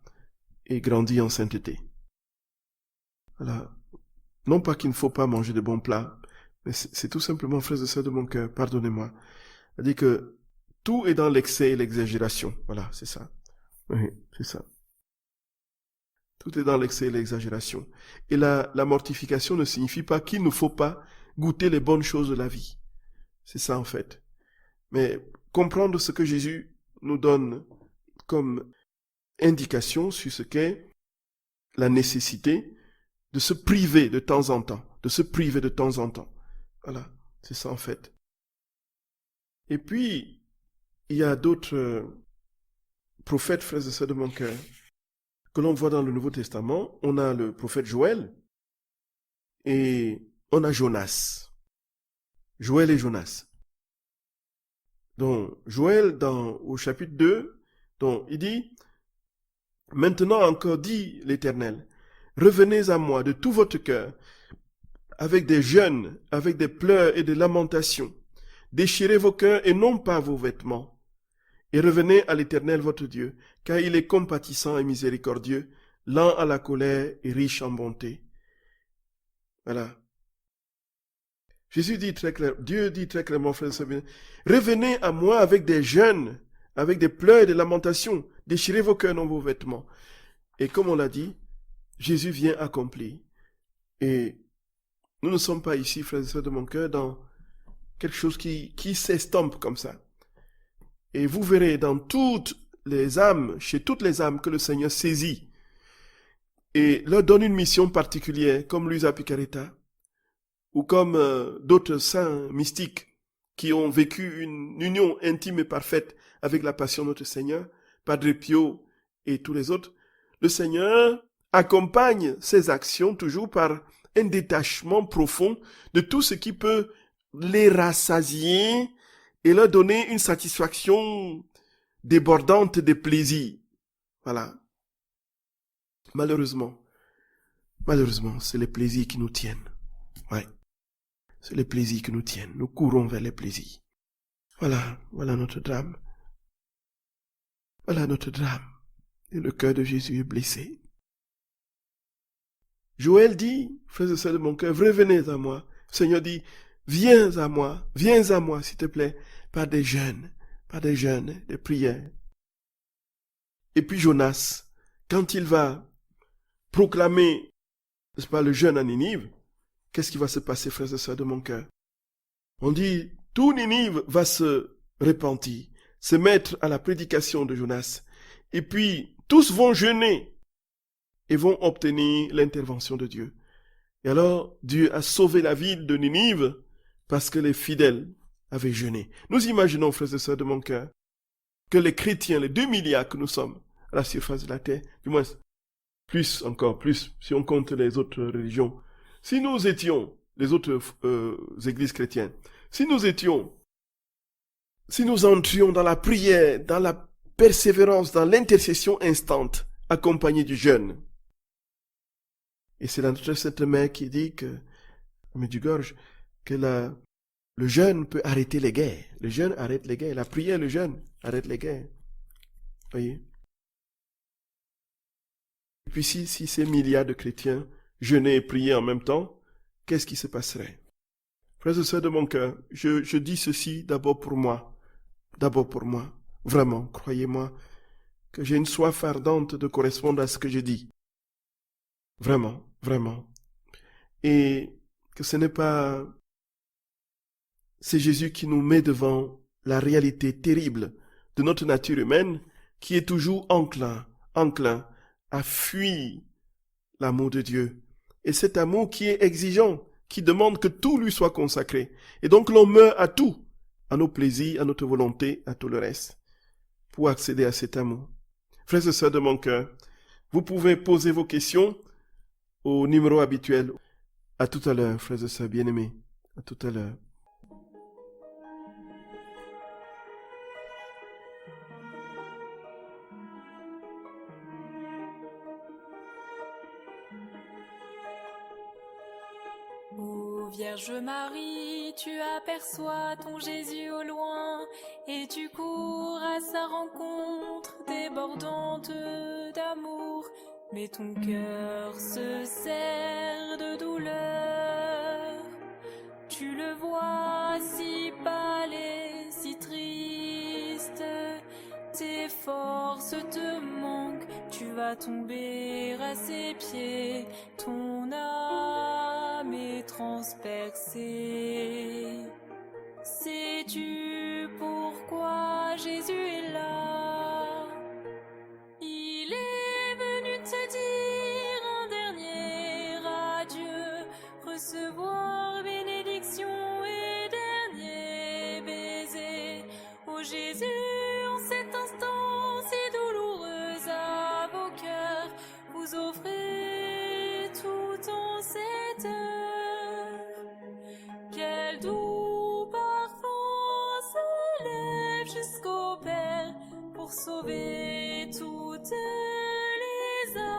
et grandir en sainteté. Voilà. Non pas qu'il ne faut pas manger de bons plats, mais c'est tout simplement, frères et sœurs de mon cœur, pardonnez-moi. C'est-à-dire que tout est dans l'excès et l'exagération. Voilà, c'est ça. Oui, c'est ça. Tout est dans l'excès et l'exagération. Et la mortification ne signifie pas qu'il ne faut pas goûter les bonnes choses de la vie. C'est ça en fait. Mais comprendre ce que Jésus nous donne comme indication sur ce qu'est la nécessité de se priver de temps en temps. De se priver de temps en temps. Voilà, c'est ça en fait. Et puis, il y a d'autres prophètes, frères et sœurs de mon cœur, que l'on voit dans le Nouveau Testament. On a le prophète Joël et on a Jonas. Joël et Jonas. Donc, Joël, au chapitre 2, donc, il dit, « Maintenant encore, dit l'Éternel, revenez à moi de tout votre cœur, avec des jeûnes, avec des pleurs et des lamentations. Déchirez vos cœurs et non pas vos vêtements. Et revenez à l'Éternel votre Dieu, car il est compatissant et miséricordieux, lent à la colère et riche en bonté. Voilà. Jésus dit très clair, Dieu dit très clairement, frères et sœurs, revenez à moi avec des jeûnes, avec des pleurs et des lamentations, déchirez vos cœurs dans vos vêtements. Et comme on l'a dit, Jésus vient accomplir. Et nous ne sommes pas ici, frères et sœurs de mon cœur, dans quelque chose qui s'estompe comme ça. Et vous verrez dans toutes les âmes, chez toutes les âmes, que le Seigneur saisit et leur donne une mission particulière, comme Luisa Picaretta, ou comme d'autres saints mystiques qui ont vécu une union intime et parfaite avec la passion de notre Seigneur, Padre Pio et tous les autres. Le Seigneur accompagne ces actions toujours par un détachement profond de tout ce qui peut les rassasier et leur donner une satisfaction débordante de plaisir. Voilà. Malheureusement, c'est les plaisirs qui nous tiennent. Ouais. C'est les plaisirs qui nous tiennent. Nous courons vers les plaisirs. Voilà notre drame. Voilà notre drame. Et le cœur de Jésus est blessé. Joël dit, frères et sœurs de mon cœur, revenez à moi. Le Seigneur dit, viens à moi, s'il te plaît, par des jeûnes, des prières. Et puis Jonas, quand il va proclamer, n'est-ce pas, le jeûne à Ninive, qu'est-ce qui va se passer, frères et sœurs de mon cœur? On dit, tout Ninive va se repentir, se mettre à la prédication de Jonas. Et puis, tous vont jeûner et vont obtenir l'intervention de Dieu. Et alors, Dieu a sauvé la ville de Ninive parce que les fidèles avaient jeûné. Nous imaginons, frères et sœurs de mon cœur, que les chrétiens, les 2 milliards que nous sommes à la surface de la terre, du moins, encore plus, si on compte les autres religions, si nous étions, les autres églises chrétiennes, si nous entrions dans la prière, dans la persévérance, dans l'intercession instante, accompagnée du jeûne. Et c'est la notre Sainte Mère qui dit que, Medjugorje, que le jeûne peut arrêter les guerres. Le jeûne arrête les guerres. La prière, le jeûne arrête les guerres. Voyez? Et puis si ces milliards de chrétiens jeûnaient et priaient en même temps, qu'est-ce qui se passerait? Frères et sœurs de mon cœur, je dis ceci d'abord pour moi. Vraiment, croyez-moi, que j'ai une soif ardente de correspondre à ce que je dis. Vraiment. Et que ce n'est pas... C'est Jésus qui nous met devant la réalité terrible de notre nature humaine qui est toujours enclin à fuir l'amour de Dieu. Et cet amour qui est exigeant, qui demande que tout lui soit consacré. Et donc l'on meurt à tout, à nos plaisirs, à notre volonté, à tout le reste, pour accéder à cet amour. Frères et sœurs de mon cœur, vous pouvez poser vos questions au numéro habituel. À tout à l'heure, frères et sœurs bien-aimés. À tout à l'heure. Ô Vierge Marie, tu aperçois ton Jésus au loin et tu cours à sa rencontre débordante d'amour. Mais ton cœur se serre de douleur. Tu le vois si pâle et si triste. Tes forces te manquent, tu vas tomber à ses pieds. Ton âme est transpercée. Sais-tu pourquoi Jésus est là? Il est venu te dire un dernier adieu, recevoir bénédiction et dernier baiser. Ô Jésus, en cet instant si douloureux à vos cœurs, vous offrez tout en cette heure. Quel doux parfum s'élève jusqu'au Père pour sauver toutes les âmes.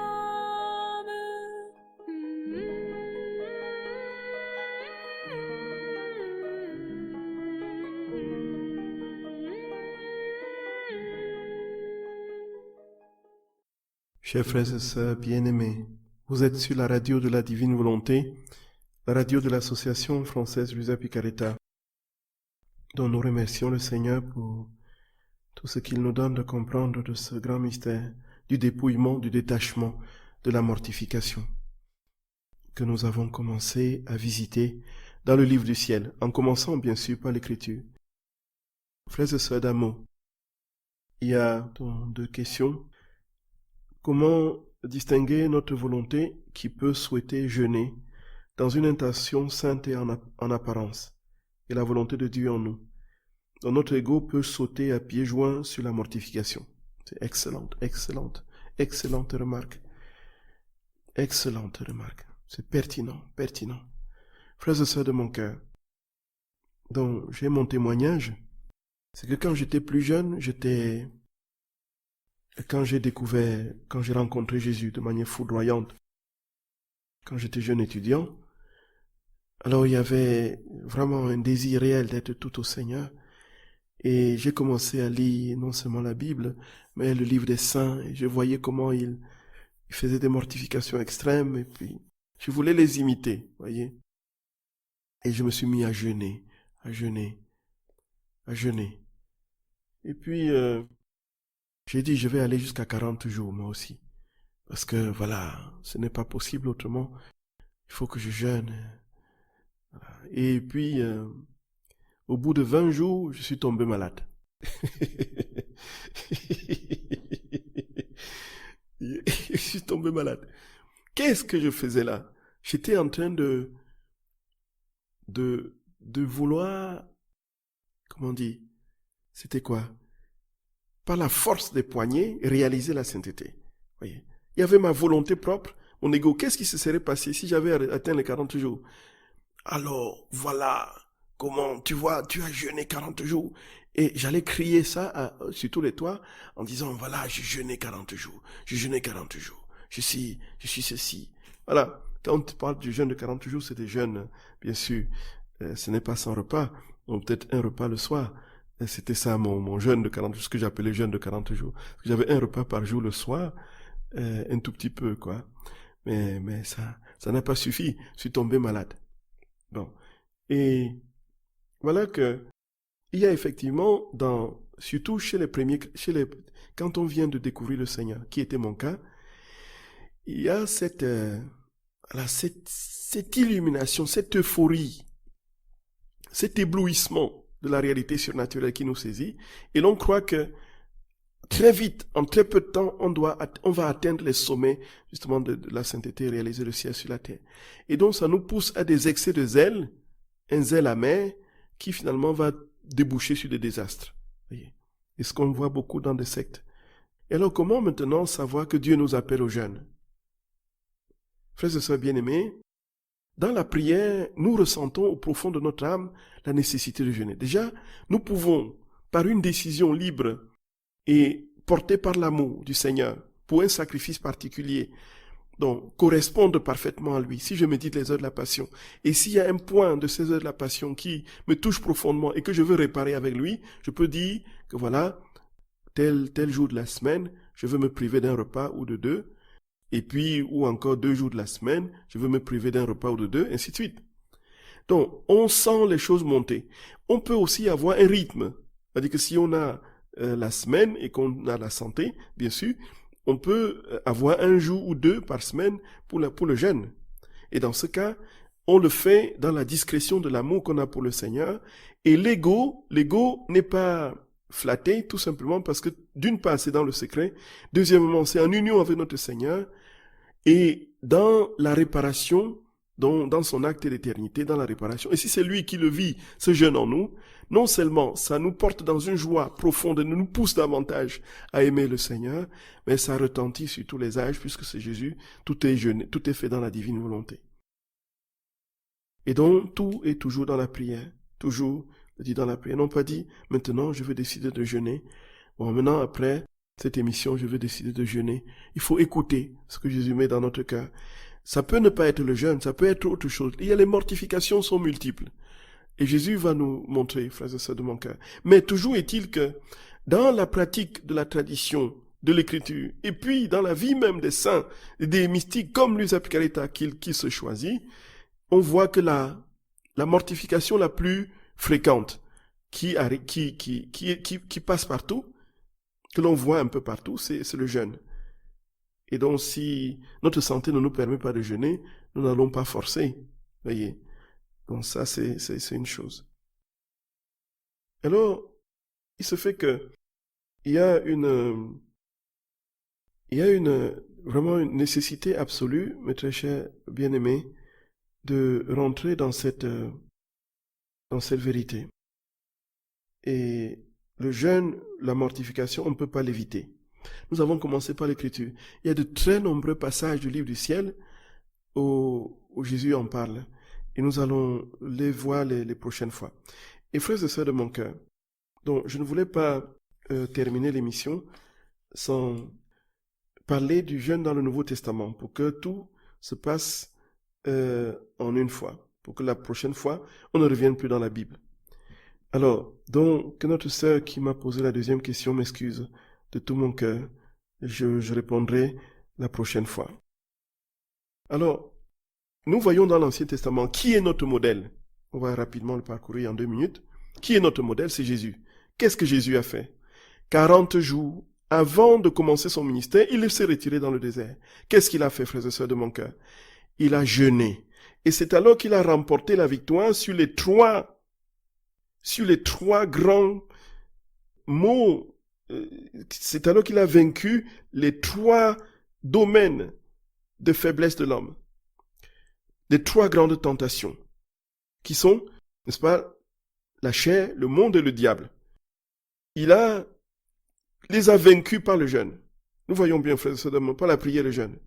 Chers frères et sœurs bien-aimés, vous êtes sur la radio de la Divine Volonté, la radio de l'Association française Luisa Picaretta, dont nous remercions le Seigneur pour tout ce qu'il nous donne de comprendre de ce grand mystère du dépouillement, du détachement, de la mortification, que nous avons commencé à visiter dans le livre du ciel, en commençant bien sûr par l'Écriture. Frères et sœurs d'amour, il y a deux questions. Comment distinguer notre volonté qui peut souhaiter jeûner dans une intention sainte et en apparence, et la volonté de Dieu en nous? Donc notre ego peut sauter à pieds joints sur la mortification. C'est excellente remarque. Excellente remarque. C'est pertinent. Frères et sœurs de mon cœur, donc j'ai mon témoignage, c'est que quand j'étais plus jeune, quand j'ai rencontré Jésus de manière foudroyante, quand j'étais jeune étudiant, alors il y avait vraiment un désir réel d'être tout au Seigneur. Et j'ai commencé à lire non seulement la Bible, mais le livre des saints, et je voyais comment il faisait des mortifications extrêmes, et puis je voulais les imiter, voyez. Et je me suis mis à jeûner. Et puis, j'ai dit, je vais aller jusqu'à 40 jours, moi aussi. Parce que, voilà, ce n'est pas possible autrement. Il faut que je jeûne. Voilà. Et puis, au bout de 20 jours, je suis tombé malade. Je suis tombé malade. Qu'est-ce que je faisais là? J'étais en train de vouloir, comment dire, c'était quoi? Par la force des poignets, réaliser la sainteté. Voyez, il y avait ma volonté propre, mon ego. Qu'est-ce qui se serait passé si j'avais atteint les 40 jours? Alors, voilà comment, tu vois, tu as jeûné 40 jours. Et j'allais crier ça sur tous les toits en disant, voilà, j'ai jeûné 40 jours. Je suis ceci. Voilà, quand on parle du jeûne de 40 jours, c'est des jeûnes, bien sûr. Ce n'est pas sans repas, ou peut-être un repas le soir. C'était ça mon jeûne de 40 jours, ce que j'appelais jeûne de 40 jours. J'avais un repas par jour le soir, un tout petit peu, quoi. Mais ça n'a pas suffi. Je suis tombé malade. Bon. Et voilà que il y a effectivement surtout quand on vient de découvrir le Seigneur, qui était mon cas, il y a cette illumination, cette euphorie, cet éblouissement de la réalité surnaturelle qui nous saisit, et l'on croit que très vite, en très peu de temps, on va atteindre les sommets justement de la sainteté et réaliser le ciel sur la terre. Et donc ça nous pousse à des excès de zèle, un zèle amer, qui finalement va déboucher sur des désastres. Voyez. Et ce qu'on voit beaucoup dans des sectes. Et alors comment maintenant savoir que Dieu nous appelle au jeûne? Frères et sœurs bien-aimés, dans la prière, nous ressentons au profond de notre âme la nécessité de jeûner. Déjà, nous pouvons, par une décision libre et portée par l'amour du Seigneur, pour un sacrifice particulier, donc correspondre parfaitement à lui. Si je médite les heures de la passion, et s'il y a un point de ces heures de la passion qui me touche profondément et que je veux réparer avec lui, je peux dire que voilà, tel jour de la semaine, je veux me priver d'un repas ou de deux, et puis, ou encore 2 jours de la semaine, je veux me priver d'un repas ou de 2, ainsi de suite. Donc, on sent les choses monter. On peut aussi avoir un rythme. C'est-à-dire que si on a la semaine et qu'on a la santé, bien sûr, on peut avoir 1 jour ou 2 par semaine pour le jeûne. Et dans ce cas, on le fait dans la discrétion de l'amour qu'on a pour le Seigneur. Et l'ego n'est pas flatté tout simplement parce que d'une part, c'est dans le secret. Deuxièmement, c'est en union avec notre Seigneur. Et dans la réparation, dans son acte d'éternité, dans la réparation. Et si c'est lui qui le vit, ce jeûne en nous, non seulement ça nous porte dans une joie profonde et nous pousse davantage à aimer le Seigneur, mais ça retentit sur tous les âges, puisque c'est Jésus, tout est jeûné, tout est fait dans la divine volonté. Et donc, tout est toujours dans la prière. Toujours dit dans la prière. Non pas dit, maintenant je veux décider de jeûner. Bon, maintenant après cette émission, je veux décider de jeûner. Il faut écouter ce que Jésus met dans notre cœur. Ça peut ne pas être le jeûne, ça peut être autre chose. Les mortifications sont multiples. Et Jésus va nous montrer, frères et sœurs de mon cœur. Mais toujours est-il que, dans la pratique de la tradition de l'écriture, et puis dans la vie même des saints, des mystiques comme Luisa Picaretta qui se choisit, on voit que la mortification la plus fréquente qui passe partout, que l'on voit un peu partout, c'est le jeûne. Et donc si notre santé ne nous permet pas de jeûner, nous n'allons pas forcer, voyez. Donc ça c'est une chose. Alors, il se fait que il y a vraiment une nécessité absolue, mes très chers bien-aimés, de rentrer dans cette vérité. Et le jeûne, la mortification, on ne peut pas l'éviter. Nous avons commencé par l'écriture. Il y a de très nombreux passages du livre du ciel où Jésus en parle. Et nous allons les voir les prochaines fois. Et frères et sœurs de mon cœur, donc je ne voulais pas terminer l'émission sans parler du jeûne dans le Nouveau Testament, pour que tout se passe en une fois, pour que la prochaine fois, on ne revienne plus dans la Bible. Alors, donc, que notre sœur qui m'a posé la deuxième question m'excuse de tout mon cœur. Je répondrai la prochaine fois. Alors, nous voyons dans l'Ancien Testament qui est notre modèle. On va rapidement le parcourir en 2 minutes. Qui est notre modèle? C'est Jésus. Qu'est-ce que Jésus a fait? 40 jours avant de commencer son ministère, il s'est retiré dans le désert. Qu'est-ce qu'il a fait, frères et sœurs de mon cœur? Il a jeûné. Et c'est alors qu'il a remporté la victoire sur les trois grands mots. C'est alors qu'il a vaincu les 3 domaines de faiblesse de l'homme. Les 3 grandes tentations, qui sont, n'est-ce pas, la chair, le monde et le diable. Il les a vaincus par le jeûne. Nous voyons bien, frères et sœurs, par la prière et le jeûne.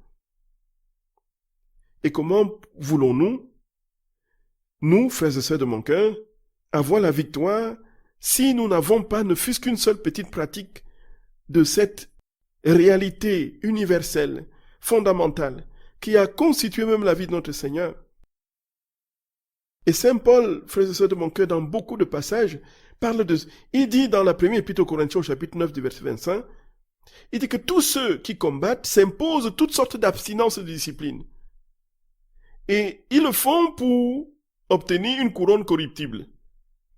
Et comment voulons-nous, nous, frères et sœurs de mon cœur, avoir la victoire si nous n'avons pas, ne fût-ce qu'une seule petite pratique de cette réalité universelle, fondamentale, qui a constitué même la vie de notre Seigneur? Et Saint Paul, frères et sœurs de mon cœur, dans beaucoup de passages, il dit dans la première épître aux Corinthiens, au chapitre 9 du verset 25, il dit que tous ceux qui combattent s'imposent toutes sortes d'abstinences et de disciplines. Et ils le font pour obtenir une couronne corruptible.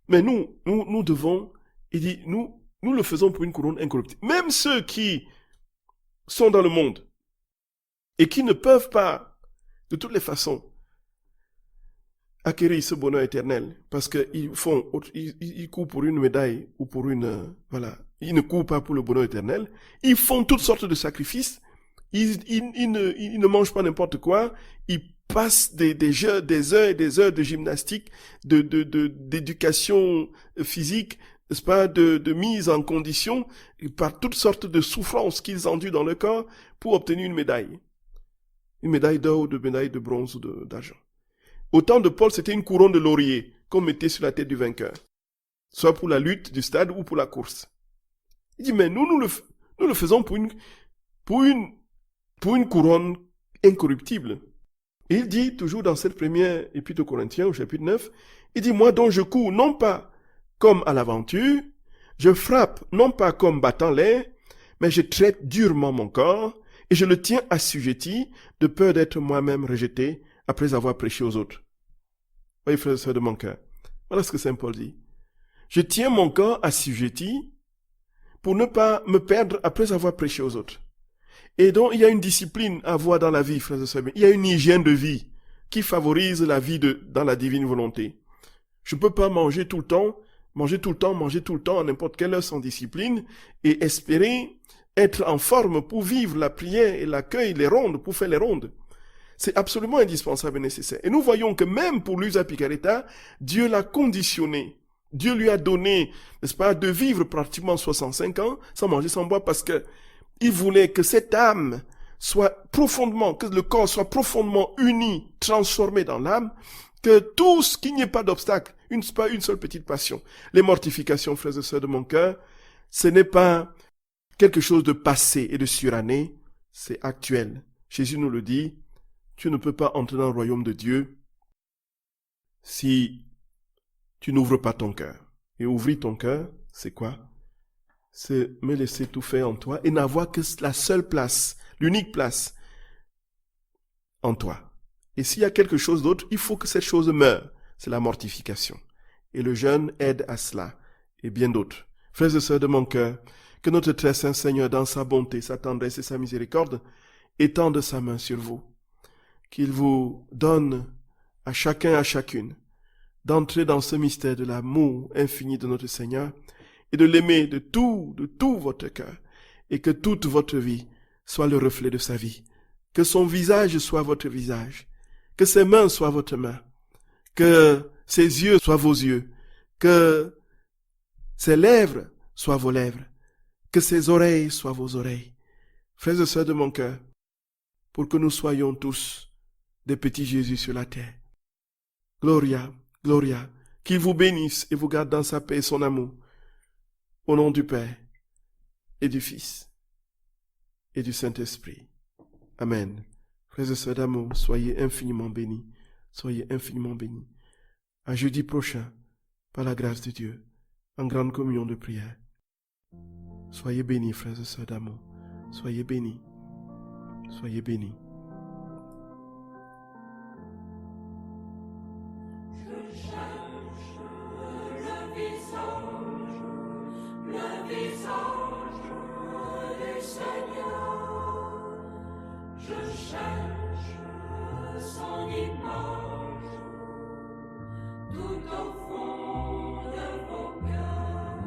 Mais nous devons, il dit, nous le faisons pour une couronne incorruptible. Même ceux qui sont dans le monde et qui ne peuvent pas, de toutes les façons, acquérir ce bonheur éternel, parce qu'ils courent pour une médaille ou pour ils ne courent pas pour le bonheur éternel, ils font toutes sortes de sacrifices, ils ne mangent pas n'importe quoi, ils passent des heures et des heures de gymnastique, d'éducation physique, n'est-ce pas, de mise en condition, par toutes sortes de souffrances qu'ils endurent dans le corps pour obtenir une médaille d'or ou une médaille de bronze ou d'argent. Au temps de Paul, c'était une couronne de laurier qu'on mettait sur la tête du vainqueur, soit pour la lutte du stade ou pour la course. Il dit, mais nous le faisons pour une couronne incorruptible. Et il dit, toujours dans cette première épître aux Corinthiens, au chapitre 9, il dit, moi dont je cours, non pas comme à l'aventure, je frappe, non pas comme battant l'air, mais je traite durement mon corps, et je le tiens assujetti, de peur d'être moi-même rejeté, après avoir prêché aux autres. Voyez, frères et sœurs de mon cœur, voilà ce que Saint Paul dit. Je tiens mon corps assujetti pour ne pas me perdre après avoir prêché aux autres. Et donc, il y a une discipline à avoir dans la vie, frères et sœurs. Il y a une hygiène de vie qui favorise la vie dans la divine volonté. Je ne peux pas manger tout le temps à n'importe quelle heure sans discipline et espérer être en forme pour vivre la prière et l'accueil, les rondes, pour faire les rondes. C'est absolument indispensable et nécessaire. Et nous voyons que même pour Luisa Picaretta, Dieu l'a conditionné. Dieu lui a donné, n'est-ce pas, de vivre pratiquement 65 ans sans manger, sans boire, parce que il voulait que cette âme que le corps soit profondément uni, transformé dans l'âme, qu'il n'y ait pas d'obstacle, pas une seule petite passion. Les mortifications, frères et sœurs de mon cœur, ce n'est pas quelque chose de passé et de suranné, c'est actuel. Jésus nous le dit, tu ne peux pas entrer dans le royaume de Dieu si tu n'ouvres pas ton cœur. Et ouvrir ton cœur, c'est quoi? c'est me laisser tout faire en toi et n'avoir que la seule place, l'unique place en toi. Et s'il y a quelque chose d'autre, il faut que cette chose meure. C'est la mortification. Et le jeûne aide à cela et bien d'autres. Frères et sœurs de mon cœur, que notre très saint Seigneur, dans sa bonté, sa tendresse et sa miséricorde, étende sa main sur vous. Qu'il vous donne à chacun et à chacune d'entrer dans ce mystère de l'amour infini de notre Seigneur et de l'aimer de tout votre cœur et que toute votre vie soit le reflet de sa vie. Que son visage soit votre visage, que ses mains soient votre main, que ses yeux soient vos yeux, que ses lèvres soient vos lèvres, que ses oreilles soient vos oreilles. Frères et sœurs de mon cœur, pour que nous soyons tous des petits Jésus sur la terre. Gloria, Gloria, qu'il vous bénisse et vous garde dans sa paix et son amour. Au nom du Père et du Fils et du Saint-Esprit. Amen. Frères et sœurs d'amour, soyez infiniment bénis. Soyez infiniment bénis. À jeudi prochain, par la grâce de Dieu, en grande communion de prière. Soyez bénis, frères et sœurs d'amour. Soyez bénis. Soyez bénis. Le visage du Seigneur, je cherche son image tout au fond de vos cœurs.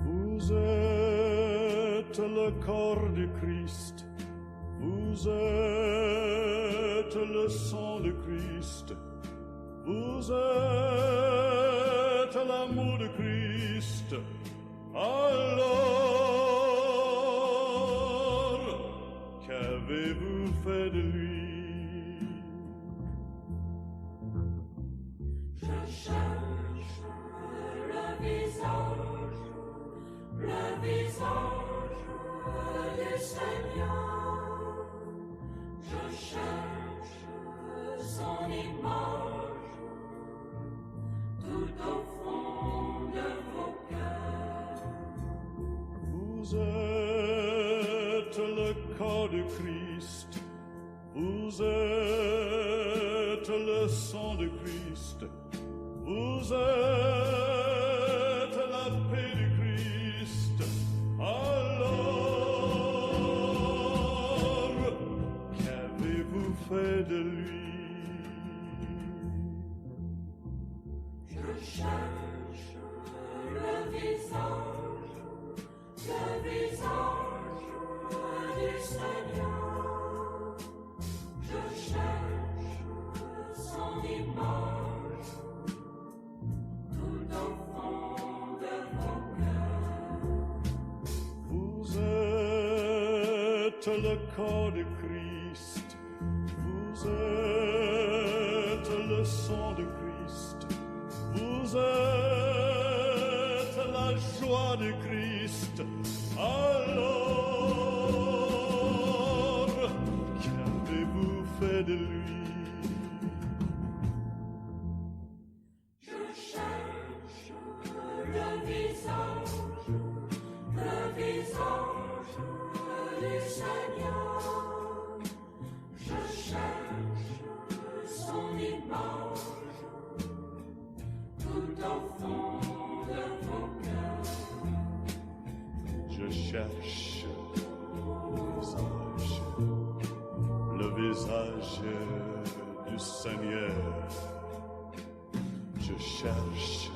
Vous êtes le corps du Christ, vous êtes le sang du Christ, vous êtes l'amour de Christ. Alors, qu'avez-vous fait de lui? Je cherche le visage du Seigneur. Je cherche son image tout au fond de vos cœurs. Vous êtes le corps du Christ, vous êtes le sang de Christ, vous êtes la paix du Christ. Alors, qu'avez-vous fait de lui? Je cherche le visage du Seigneur. Je cherche son image tout au fond de vos cœurs. Vous êtes le corps de Christ, vous êtes le sang de Christ, vous êtes la joie de Christ. Alors, qu'avez-vous fait de lui? Je cherche le visage du Seigneur. Je cherche son image tout au fond de vos cœurs. Je cherche le visage du Seigneur. Je cherche